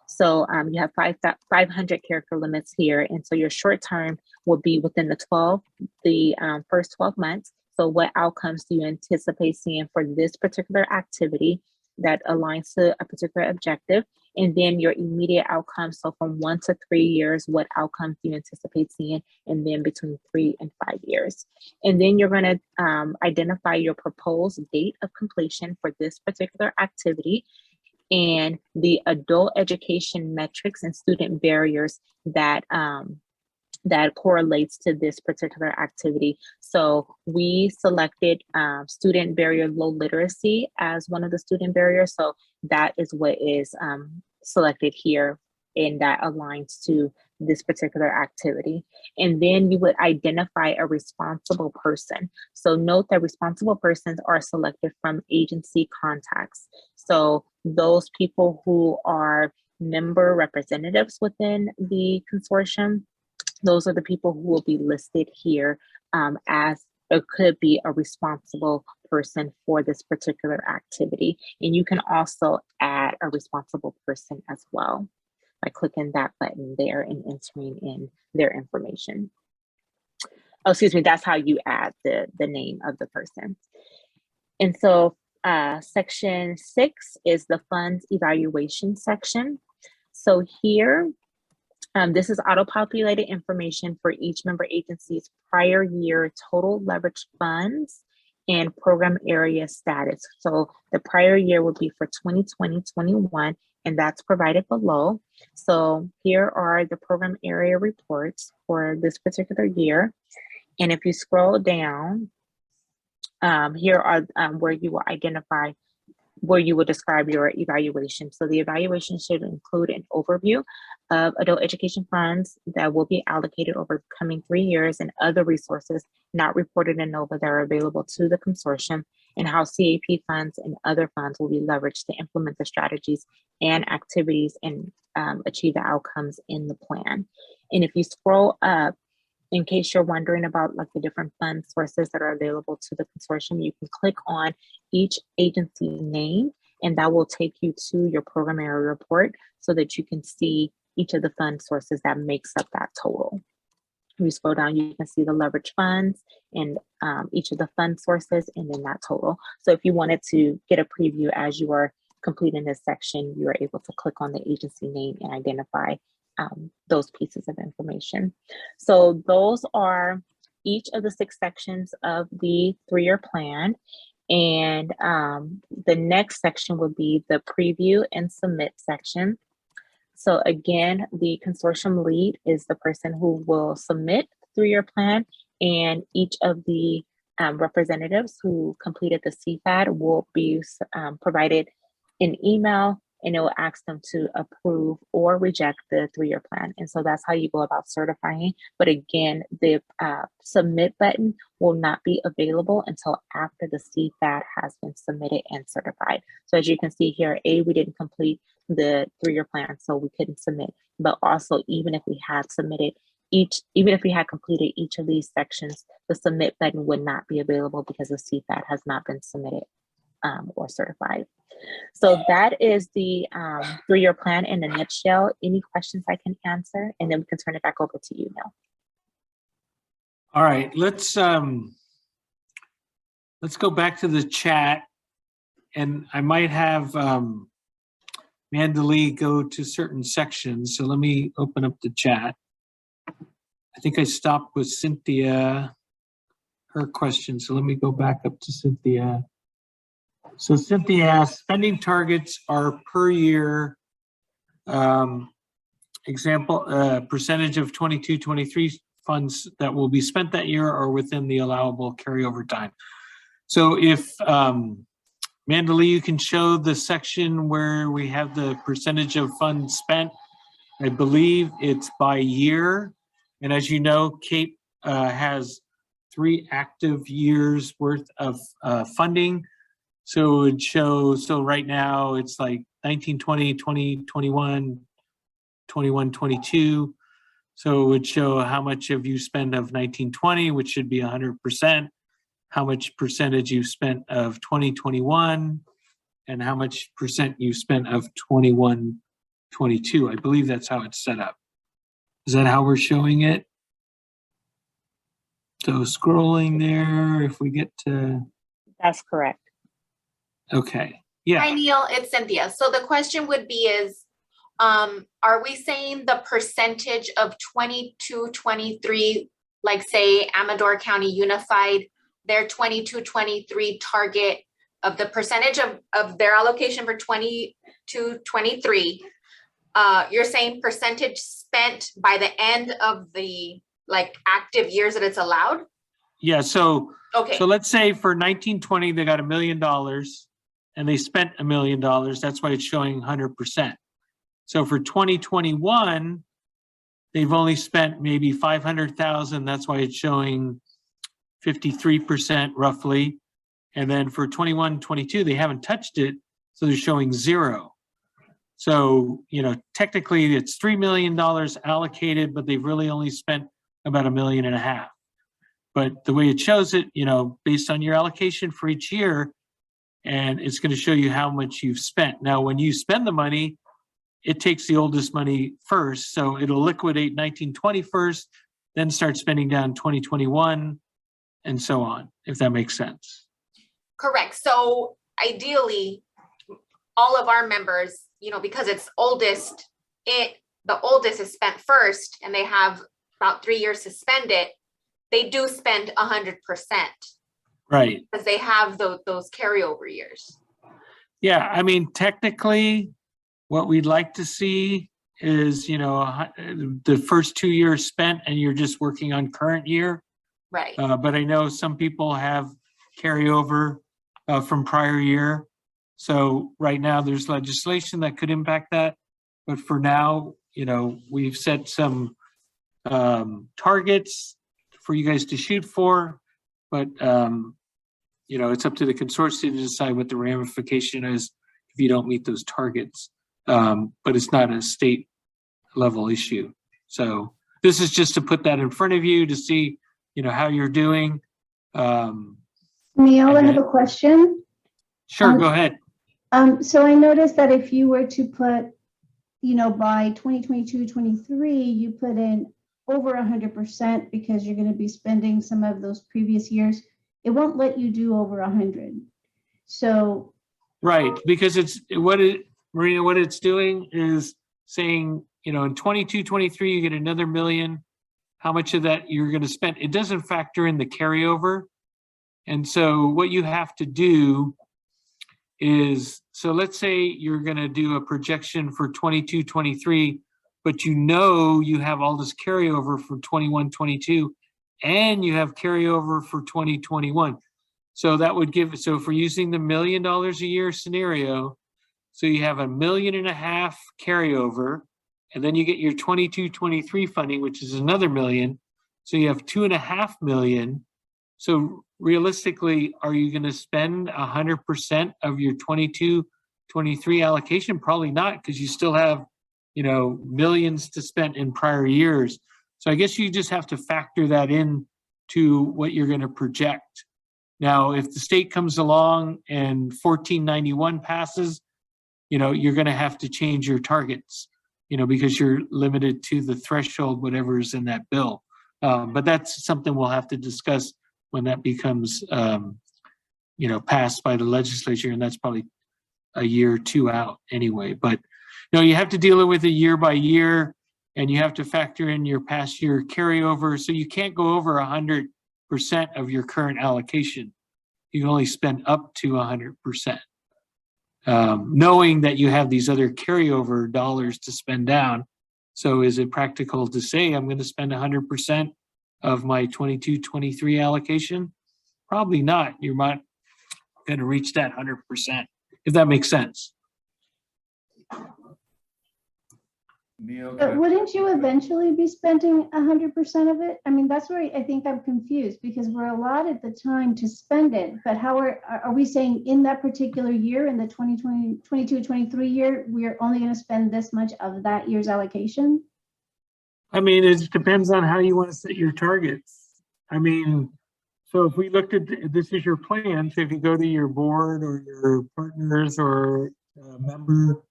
So you have 500 character limits here. And so your short-term will be within the first 12 months. So what outcomes do you anticipate seeing for this particular activity that aligns to a particular objective? And then your immediate outcomes, so from 1 to 3 years, what outcomes do you anticipate seeing? And then between 3 and 5 years. And then you're going to identify your proposed date of completion for this particular activity and the adult education metrics and student barriers that that correlates to this particular activity. So we selected student barrier low literacy as one of the student barriers. So that is what is selected here, and that aligns to this particular activity. And then you would identify a responsible person. So note that responsible persons are selected from agency contacts. So those people who are member representatives within the consortium, those are the people who will be listed here as it could be a responsible person for this particular activity. And you can also add a responsible person as well by clicking that button there and entering in their information. Oh, excuse me, that's how you add the name of the person. And so section 6 is the funds evaluation section. So here, this is auto-populated information for each member agency's prior year total leverage funds and program area status. So the prior year would be for 2020-21, and that's provided below. So here are the program area reports for this particular year. And if you scroll down, here are where you will identify, where you will describe your evaluation. So the evaluation should include an overview of adult education funds that will be allocated over the coming 3 years and other resources not reported in NOVA that are available to the consortium, and how CAEP funds and other funds will be leveraged to implement the strategies and activities and achieve the outcomes in the plan. And if you scroll up, in case you're wondering about like the different fund sources that are available to the consortium, you can click on each agency name, and that will take you to your program area report so that you can see each of the fund sources that makes up that total. If you scroll down, you can see the leverage funds and each of the fund sources and then that total. So if you wanted to get a preview as you are completing this section, you are able to click on the agency name and identify those pieces of information. So those are each of the 6 sections of the 3-year plan. And the next section would be the preview and submit section. So again, the consortium lead is the person who will submit the 3-year plan, and each of the representatives who completed the CFAD will be provided an email, and it will ask them to approve or reject the 3-year plan. And so that's how you go about certifying. But again, the submit button will not be available until after the CFAD has been submitted and certified. So as you can see here, we didn't complete the 3-year plan, so we couldn't submit. But also, even if we had completed each of these sections, the submit button would not be available because the CFAD has not been submitted or certified. So that is the 3-year plan in a nutshell. Any questions I can answer, and then we can turn it back over to you now. All right, let's go back to the chat and I might have Mandalee go to certain sections. So let me open up the chat. I think I stopped with Cynthia, her question. So let me go back up to Cynthia. So Cynthia asked, spending targets are per year. Example, percentage of 22-23 funds that will be spent that year or within the allowable carryover time. So if Mandalee, you can show the section where we have the percentage of funds spent. I believe it's by year. And as you know, CAEP has 3 active years worth of funding. So it would show, so right now it's like 19, 20, 20, 21, 21, 22. So it would show how much have you spent of 1920, which should be 100%, how much percentage you spent of 2021, and how much percent you spent of 21-22. I believe that's how it's set up. Is that how we're showing it? So scrolling there, if we get to, That's correct. okay, yeah. Hi, Neil, it's Cynthia. So the question would be is, are we saying the percentage of 22-23, like say Amador County Unified, their 22-23 target of the percentage of their allocation for 22-23, you're saying percentage spent by the end of the like active years that it's allowed? Yeah, so Okay. so let's say for 1920 they got $1 million and they spent $1 million. That's why it's showing 100%. So for 2021, they've only spent maybe 500,000. That's why it's showing 53% roughly. And then for 21-22, they haven't touched it, so they're showing 0. So, you know, technically it's $3 million allocated, but they've really only spent about $1.5 million. But the way it shows it, you know, based on your allocation for each year, and it's going to show you how much you've spent. Now, when you spend the money, it takes the oldest money first. So it'll liquidate 1920 first, then start spending down 2021, and so on, if that makes sense. Correct. So ideally, all of our members, you know, because it's oldest, the oldest is spent first and they have about 3 years to spend it, they do spend 100%. Right. Because they have those carryover years. Yeah, I mean, technically, what we'd like to see is, you know, the first 2 years spent and you're just working on current year. Right. But I know some people have carryover from prior year. So right now there's legislation that could impact that. But for now, you know, we've set some targets for you guys to shoot for. But, you know, it's up to the consortium to decide what the ramification is if you don't meet those targets. But it's not a state level issue. So this is just to put that in front of you to see, you know, how you're doing. Neil, I have a question. Sure, go ahead. So I noticed that if you were to put, you know, by 2022-23, you put in over 100% because you're going to be spending some of those previous years. It won't let you do over 100. So. Right, because Marina, what it's doing is saying, you know, in 22-23, you get another $1 million. How much of that you're going to spend? It doesn't factor in the carryover. And so what you have to do is, so let's say you're going to do a projection for 22-23, but you know you have all this carryover for 21-22, and you have carryover for 2021. So that would give, so if we're using the $1 million a year scenario, so you have $1.5 million carryover, and then you get your 22-23 funding, which is another $1 million. So you have $2.5 million. So realistically, are you going to spend 100% of your 22-23 allocation? Probably not, because you still have, you know, millions to spend in prior years. So I guess you just have to factor that in to what you're going to project. Now, if the state comes along and 1491 passes, you know, you're going to have to change your targets, you know, because you're limited to the threshold, whatever is in that bill. But that's something we'll have to discuss when that becomes, you passed by the legislature, and that's probably a year or two out anyway. But you have to deal with it year by year, and you have to factor in your past year carryover. So you can't go over 100% of your current allocation. You can only spend up to 100%. Knowing that you have these other carryover dollars to spend down. So is it practical to say I'm going to spend 100% of my 22-23 allocation? Probably not. You're not going to reach that 100%, if that makes sense. But wouldn't you eventually be spending 100% of it? I mean, that's where I think I'm confused, because we're allotted the time to spend it. But how are we saying in that particular year, in the 22-23 year, we're only going to spend this much of that year's allocation? I mean, it depends on how you want to set your targets. I mean, so if we looked at this is your plan, so if you go to your board or your partners or a member,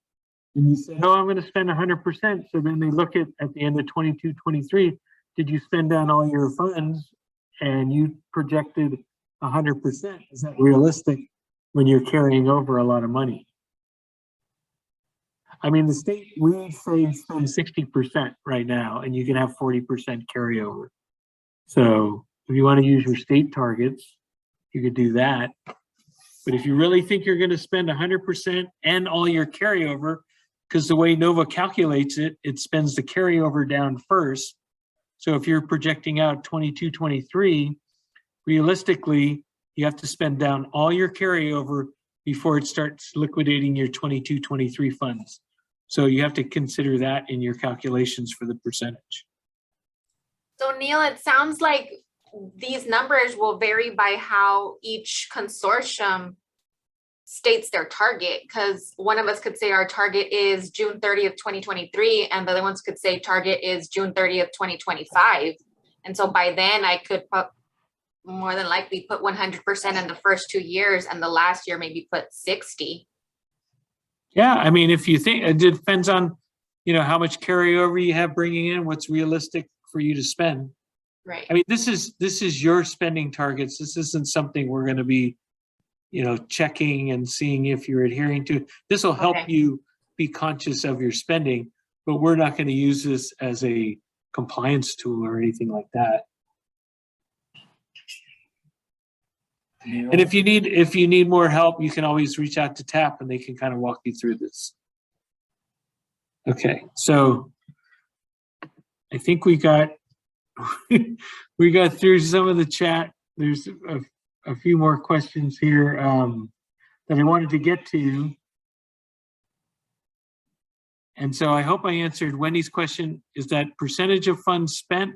and you say, oh, I'm going to spend 100%. So then they look at the end of 22-23, did you spend down all your funds? And you projected 100%. Is that realistic when you're carrying over a lot of money? I mean, the state, we say spend 60% right now, and you can have 40% carryover. So if you want to use your state targets, you could do that. But if you really think you're going to spend 100% and all your carryover, because the way NOVA calculates it, it spends the carryover down first. So if you're projecting out 22-23, realistically, you have to spend down all your carryover before it starts liquidating your 22-23 funds. So you have to consider that in your calculations for the percentage. So Neil, it sounds like these numbers will vary by how each consortium states their target, because one of us could say our target is June 30th, 2023, and the other ones could say target is June 30th, 2025. And so by then I could more than likely put 100% in the first 2 years, and the last year maybe put 60. Yeah, I mean, if you think, it depends on, how much carryover you have bringing in, what's realistic for you to spend. Right. I mean, this is your spending targets. This isn't something we're going to be checking and seeing if you're adhering to. This will help you be conscious of your spending, but we're not going to use this as a compliance tool or anything like that. And if you need more help, you can always reach out to TAP and they can kind of walk you through this. Okay, so I think we got through some of the chat. There's a few more questions here that I wanted to get to. And so I hope I answered Wendy's question. Is that percentage of funds spent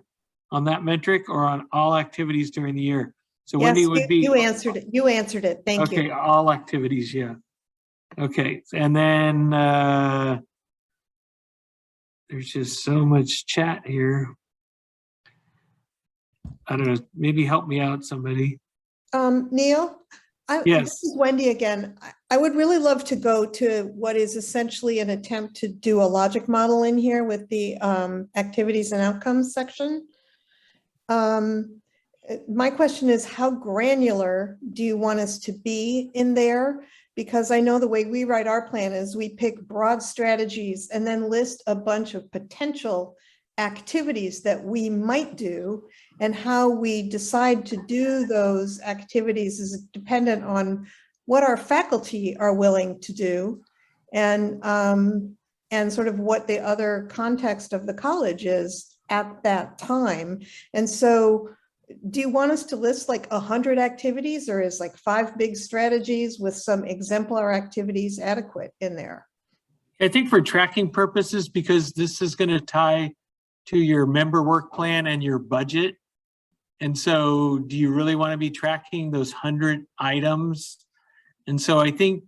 on that metric or on all activities during the year? So yes, Wendy would be— you answered it. You answered it. Thank you. Okay, all activities, yeah. Okay, and then there's just so much chat here. I don't know, maybe help me out, somebody. Neil, Yes. This is Wendy again. I would really love to go to what is essentially an attempt to do a logic model in here with the activities and outcomes section. My question is, how granular do you want us to be in there? Because I know the way we write our plan is we pick broad strategies and then list a bunch of potential activities that we might do, and how we decide to do those activities is dependent on what our faculty are willing to do, and sort of what the other context of the college is at that time. And so do you want us to list like 100 activities, or is like 5 big strategies with some exemplar activities adequate in there? I think for tracking purposes, because this is going to tie to your member work plan and your budget. And so do you really want to be tracking those 100 items? And so I think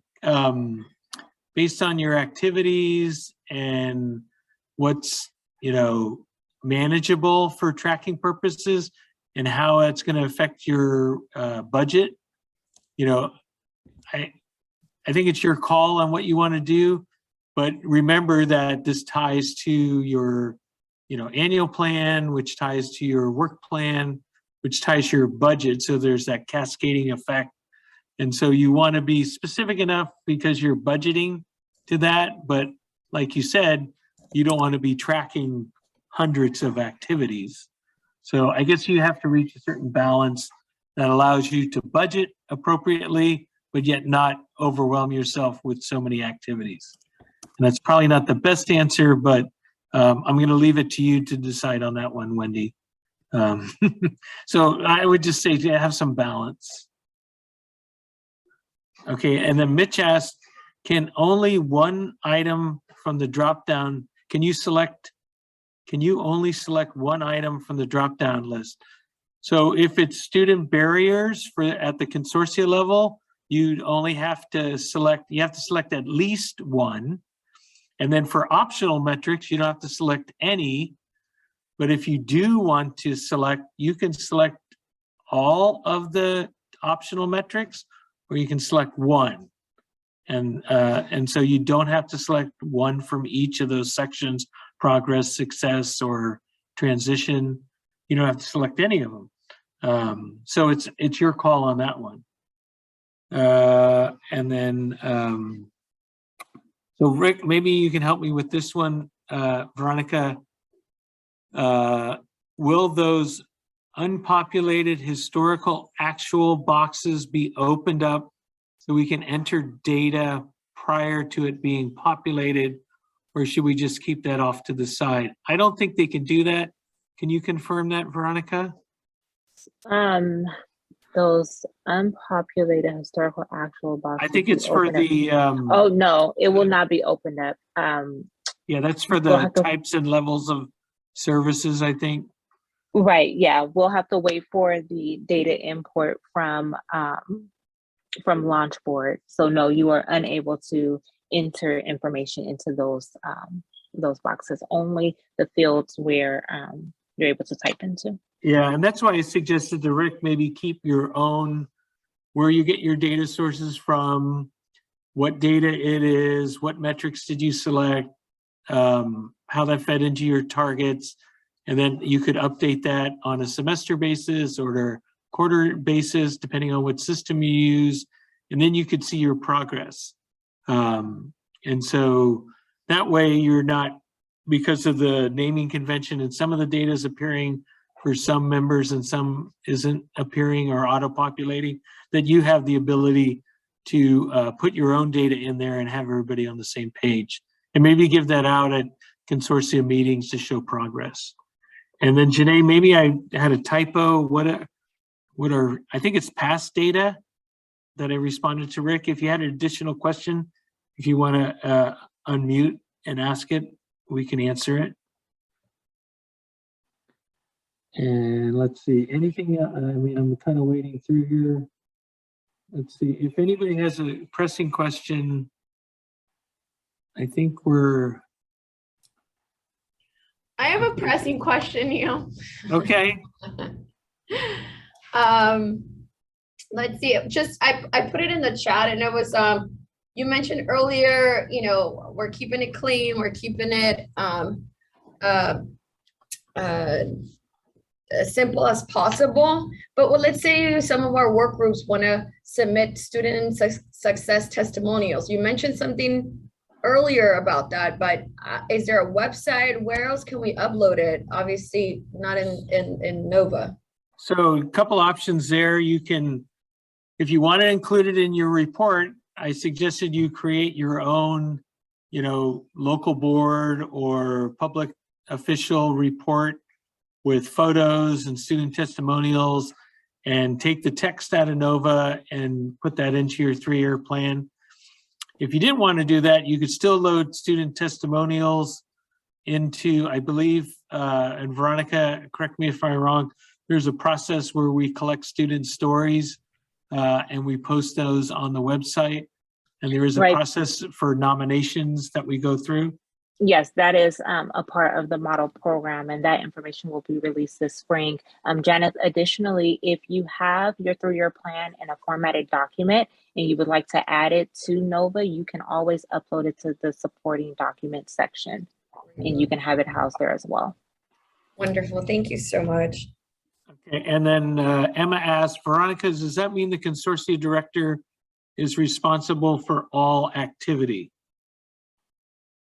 based on your activities and what's, manageable for tracking purposes and how it's going to affect your budget, I think it's your call on what you want to do, but remember that this ties to your annual plan, which ties to your work plan, which ties to your budget. So there's that cascading effect And so you want to be specific enough because you're budgeting to that. But like you said, you don't want to be tracking hundreds of activities. So I guess you have to reach a certain balance that allows you to budget appropriately, but yet not overwhelm yourself with so many activities. And that's probably not the best answer, but I'm going to leave it to you to decide on that one, Wendy. So I would just say to have some balance. Okay, and then Mitch asked, can only one item from the drop-down, can you only select one item from the drop-down list? So if it's student barriers at the consortia level, you only have to select, at least one. And then for optional metrics, you don't have to select any. But if you do want to select, you can select all of the optional metrics, or you can select one. And so you don't have to select one from each of those sections, progress, success, or transition. You don't have to select any of them. So it's your call on that one. And then, so Rick, maybe you can help me with this one. Veronica, will those unpopulated historical actual boxes be opened up so we can enter data prior to it being populated, or should we just keep that off to the side? I don't think they can do that. Can you confirm that, Veronica? Those unpopulated historical actual boxes. I think it's for the. Oh no, it will not be opened up. Yeah, that's for the types and levels of services, I think. Right. Yeah, we'll have to wait for the data import from Launchboard. So no, you are unable to enter information into those boxes. Only the fields where you're able to type into. Yeah, and that's why I suggested to Rick, maybe keep your own, where you get your data sources from, what data it is, what metrics did you select, how that fed into your targets, and then you could update that on a semester basis or a quarter basis, depending on what system you use, and then you could see your progress. And so that way you're not, because of the naming convention and some of the data is appearing for some members and some isn't appearing or auto-populating, that you have the ability to put your own data in there and have everybody on the same page. And maybe give that out at consortium meetings to show progress. And then Janae, maybe I had a typo. What are, I think it's past data that I responded to Rick. If you had an additional question, if you want to unmute and ask it, we can answer it. And let's see, anything, I mean, I'm kind of wading through here. Let's see, if anybody has a pressing question, I think we're. I have a pressing question, Neil. Okay. Let's see, I put it in the chat and it was, you mentioned earlier, you know, we're keeping it clean, we're keeping it as simple as possible. But well, let's say some of our work groups want to submit student success testimonials. You mentioned something earlier about that, but is there a website? Where else can we upload it? Obviously not in Nova. So a couple options there. You can, if you want to include it in your report, I suggested you create your own, you know, local board or public official report with photos and student testimonials, and take the text out of Nova and put that into your 3-year plan. If you didn't want to do that, you could still load student testimonials into, I believe, and Veronica, correct me if I'm wrong, there's a process where we collect student stories and we post those on the website. And there is a process for nominations that we go through. Yes, that is a part of the model program, and that information will be released this spring. Janice, additionally, if you have your 3-year plan in a formatted document and you would like to add it to Nova, you can always upload it to the supporting document section, and you can have it housed there as well. Wonderful, thank you so much. Okay, and then Emma asked, Veronica, does that mean the consortia director is responsible for all activity?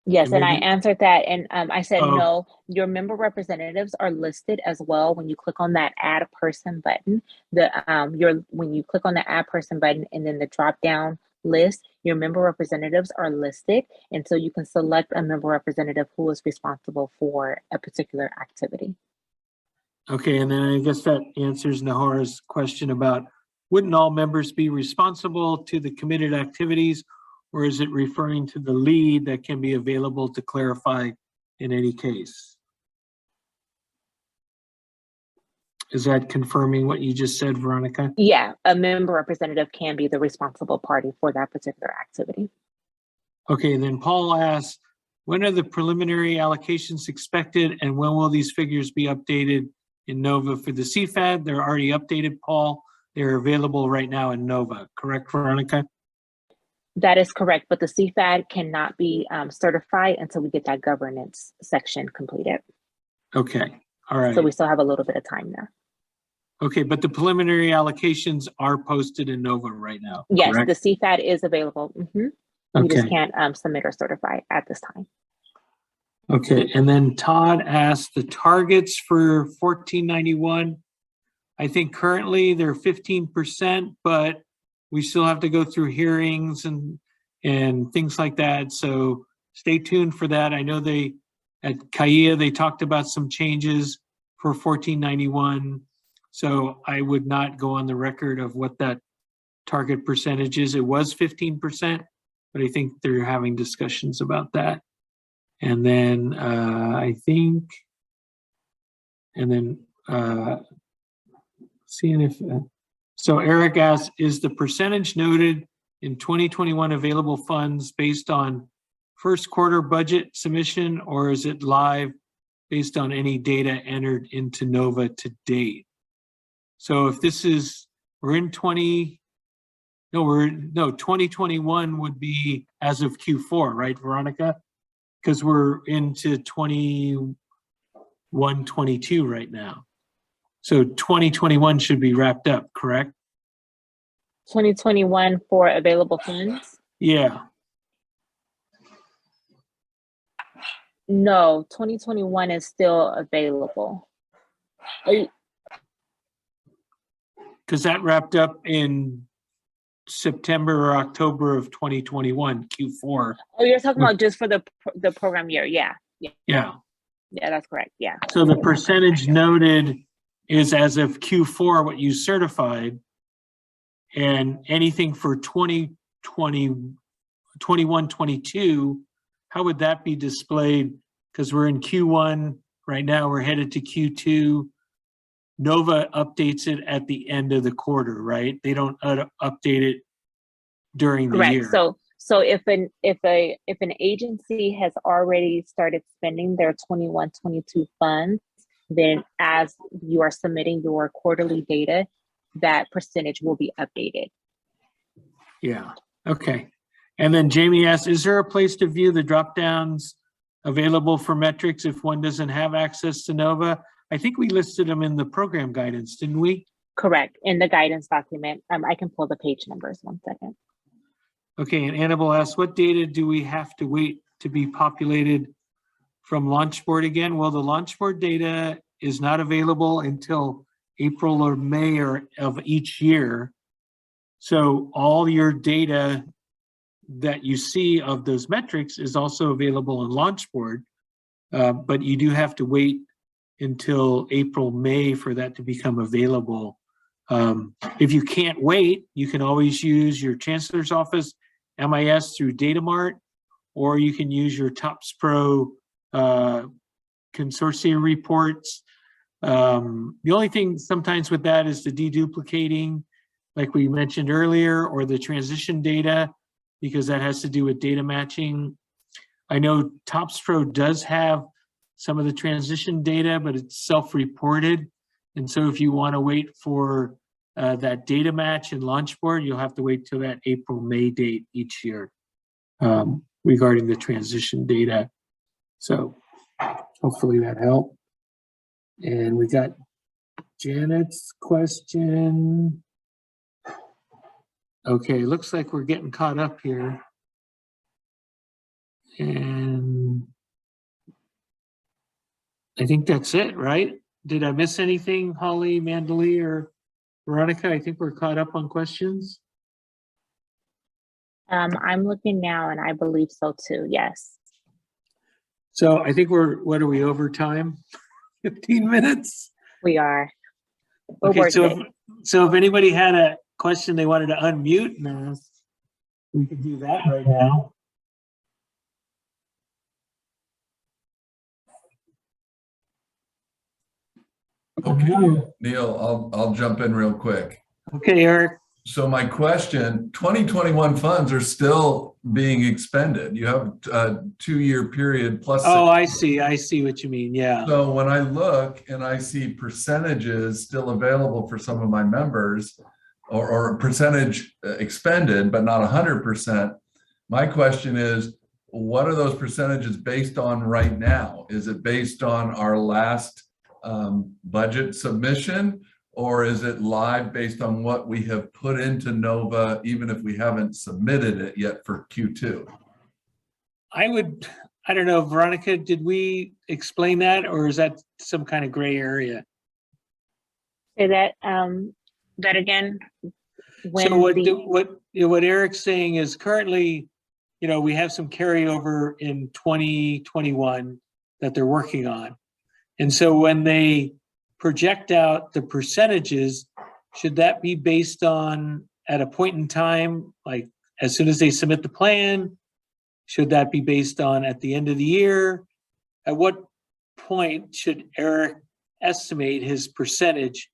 Yes, and I maybe- answered that, and I said, Oh. no, your member representatives are listed as well. When you click on that add a person button, when you click on the add person button and then the drop down list, your member representatives are listed. And so you can select a member representative who is responsible for a particular activity. Okay, and then I guess that answers Nahora's question about, wouldn't all members be responsible to the committed activities, or is it referring to the lead that can be available to clarify in any case? Is that confirming what you just said, Veronica? Yeah, a member representative can be the responsible party for that particular activity. Okay, and then Paul asked, when are the preliminary allocations expected and when will these figures be updated in NOVA for the CFAD? They're already updated, Paul. They're available right now in NOVA, correct, Veronica? That is correct, but the CFAD cannot be certified until we get that governance section completed. Okay, all right. So we still have a little bit of time there. Okay, but the preliminary allocations are posted in NOVA right now, Yes, correct? the CFAD is available. You just Okay, can't submit or certify at this time. okay, and then Todd asked the targets for 1491. I think currently they're 15%, but we still have to go through hearings and things like that. So stay tuned for that. I know at CAEP, they talked about some changes for 1491. So I would not go on the record of what that target percentage is. It was 15%, but I think they're having discussions about that. And then seeing if, so Eric asks, is the percentage noted in 2021 available funds based on first quarter budget submission, or is it live based on any data entered into NOVA to date? So if this is, we're in 2021 would be as of Q4, right, Veronica? Because we're into 21, 22 right now. So 2021 should be wrapped up, correct? 2021 for available funds? Yeah. No, 2021 is still available. Because that wrapped up in September or October of 2021, Q4. Oh, you're talking about just for the program year? Yeah, Yeah. that's correct. Yeah. So the percentage noted is as of Q4 what you certified, and anything for 2020, 21, 22, how would that be displayed? Because we're in Q1 right now, we're headed to Q2. NOVA updates it at the end of the quarter, right? They don't update it during the Correct. year. So if an agency has already started spending their 21-22 funds, then as you are submitting your quarterly data, that percentage will be updated. Yeah, okay. And then Jamie asks, is there a place to view the drop downs available for metrics if one doesn't have access to NOVA? I think we listed them in the program guidance, didn't we? Correct, in the guidance document. I can pull the page numbers, 1 second. Okay, and Annabelle asks, what data do we have to wait to be populated from Launchboard again? Well, the Launchboard data is not available until April or May of each year. So all your data that you see of those metrics is also available in Launchboard, but you do have to wait until April, May for that to become available. If you can't wait, you can always use your Chancellor's Office MIS through Datamart, or you can use your TOPS Pro consortia reports. The only thing sometimes with that is the deduplicating, like we mentioned earlier, or the transition data, because that has to do with data matching. I know TOPS Pro does have some of the transition data, but it's self-reported. And so if you want to wait for that data match in Launchboard, you'll have to wait till that April, May date each year regarding the transition data. So hopefully that helped. And we got Janet's question. Okay, looks like we're getting caught up here. And I think that's it, right? Did I miss anything, Holly, Mandalee, or Veronica? I think we're caught up on questions. I'm looking now and I believe so too, yes. So I think what are we, over time? 15 minutes? We are. We're Okay, working. so if anybody had a question they wanted to unmute and ask, we could do that right now. Okay, Neil, I'll jump in real quick. Okay, Eric. So my question, 2021 funds are still being expended. You have a 2-year period plus. Oh, I see what you mean, yeah. So when I look and I see percentages still available for some of my members or percentage expended, but not 100%, my question is, what are those percentages based on right now? Is it based on our last budget submission, or is it live based on what we have put into NOVA, even if we haven't submitted it yet for Q2? I don't know, Veronica, did we explain that, or is that some kind of gray area? Say that again. So what Eric's saying is currently, we have some carryover in 2021 that they're working on. And so when they project out the percentages, should that be based on at a point in time, like as soon as they submit the plan? Should that be based on at the end of the year? At what point should Eric estimate his percentage?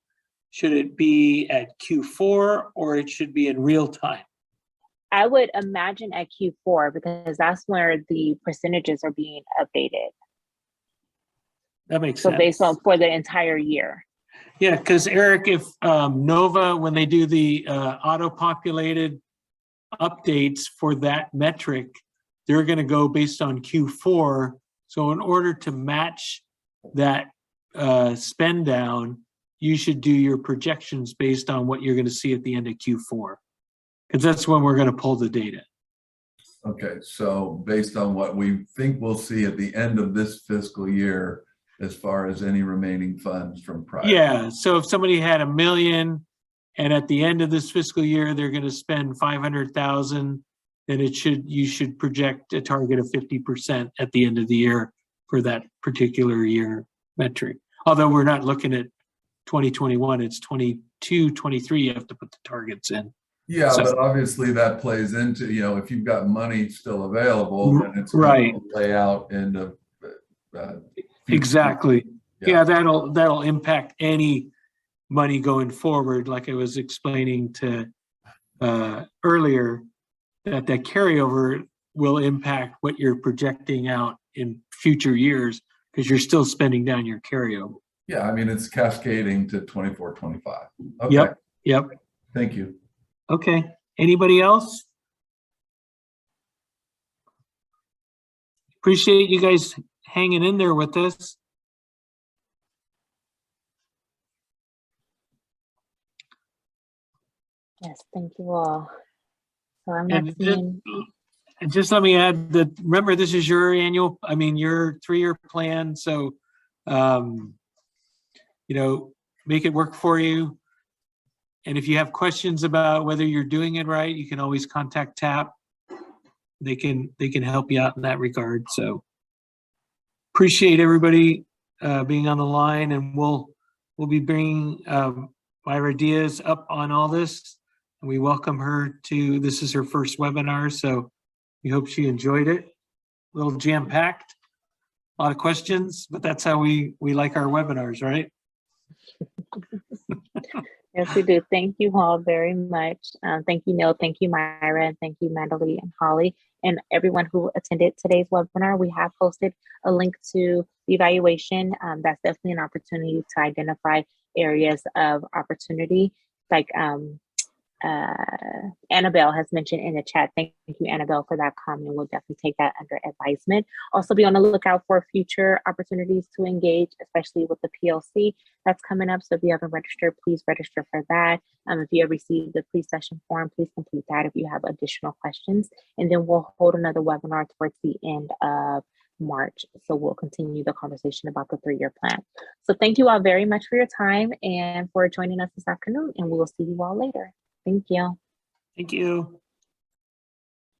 Should it be at Q4 or it should be in real time? I would imagine at Q4 because that's where the percentages are being updated. That makes sense. So based on for the entire year. Yeah, because Eric, if NOVA, when they do the auto-populated updates for that metric, they're going to go based on Q4. So in order to match that spend down, you should do your projections based on what you're going to see at the end of Q4, because that's when we're going to pull the data. Okay, so based on what we think we'll see at the end of this fiscal year, as far as any remaining funds from prior. Yeah, so if somebody had $1 million and at the end of this fiscal year, they're going to spend 500,000, then you should project a target of 50% at the end of the year for that particular year metric. Although we're not looking at 2021, it's 22, 23, you have to put the targets in. Yeah, So, but obviously that plays into, if you've got money still available, then it's right. going to play out into Exactly. Yeah. Yeah, that'll impact any money going forward. Like I was explaining to earlier, that carryover will impact what you're projecting out in future years because you're still spending down your carryover. Yeah, I mean, it's cascading to 24, 25. Okay. Yep. Thank you. Okay. Anybody else? Appreciate you guys hanging in there with us. Yes, thank you all. So I'm not seeing. And just let me add that, remember, this is your your 3-year plan. So, make it work for you. And if you have questions about whether you're doing it right, you can always contact TAP. They can help you out in that regard. So appreciate everybody being on the line, and we'll be bringing Myra Diaz up on all this. And we welcome her this is her first webinar, so we hope she enjoyed it. A little jam-packed, a lot of questions, but that's how we like our webinars, right? Yes, we do. Thank you all very much. Thank you, Neil. Thank you, Myra. And thank you, Mandalee and Holly. And everyone who attended today's webinar. We have posted a link to the evaluation. That's definitely an opportunity to identify areas of opportunity. Like Annabelle has mentioned in the chat. Thank you, Annabelle, for that comment. We'll definitely take that under advisement. Also be on the lookout for future opportunities to engage, especially with the PLC that's coming up. So if you haven't registered, please register for that. If you have received the pre-session form, please complete that if you have additional questions. And then we'll hold another webinar towards the end of March. So we'll continue the conversation about the 3-year plan. So thank you all very much for your time and for joining us this afternoon, and we will see you all later. Thank you. Thank you.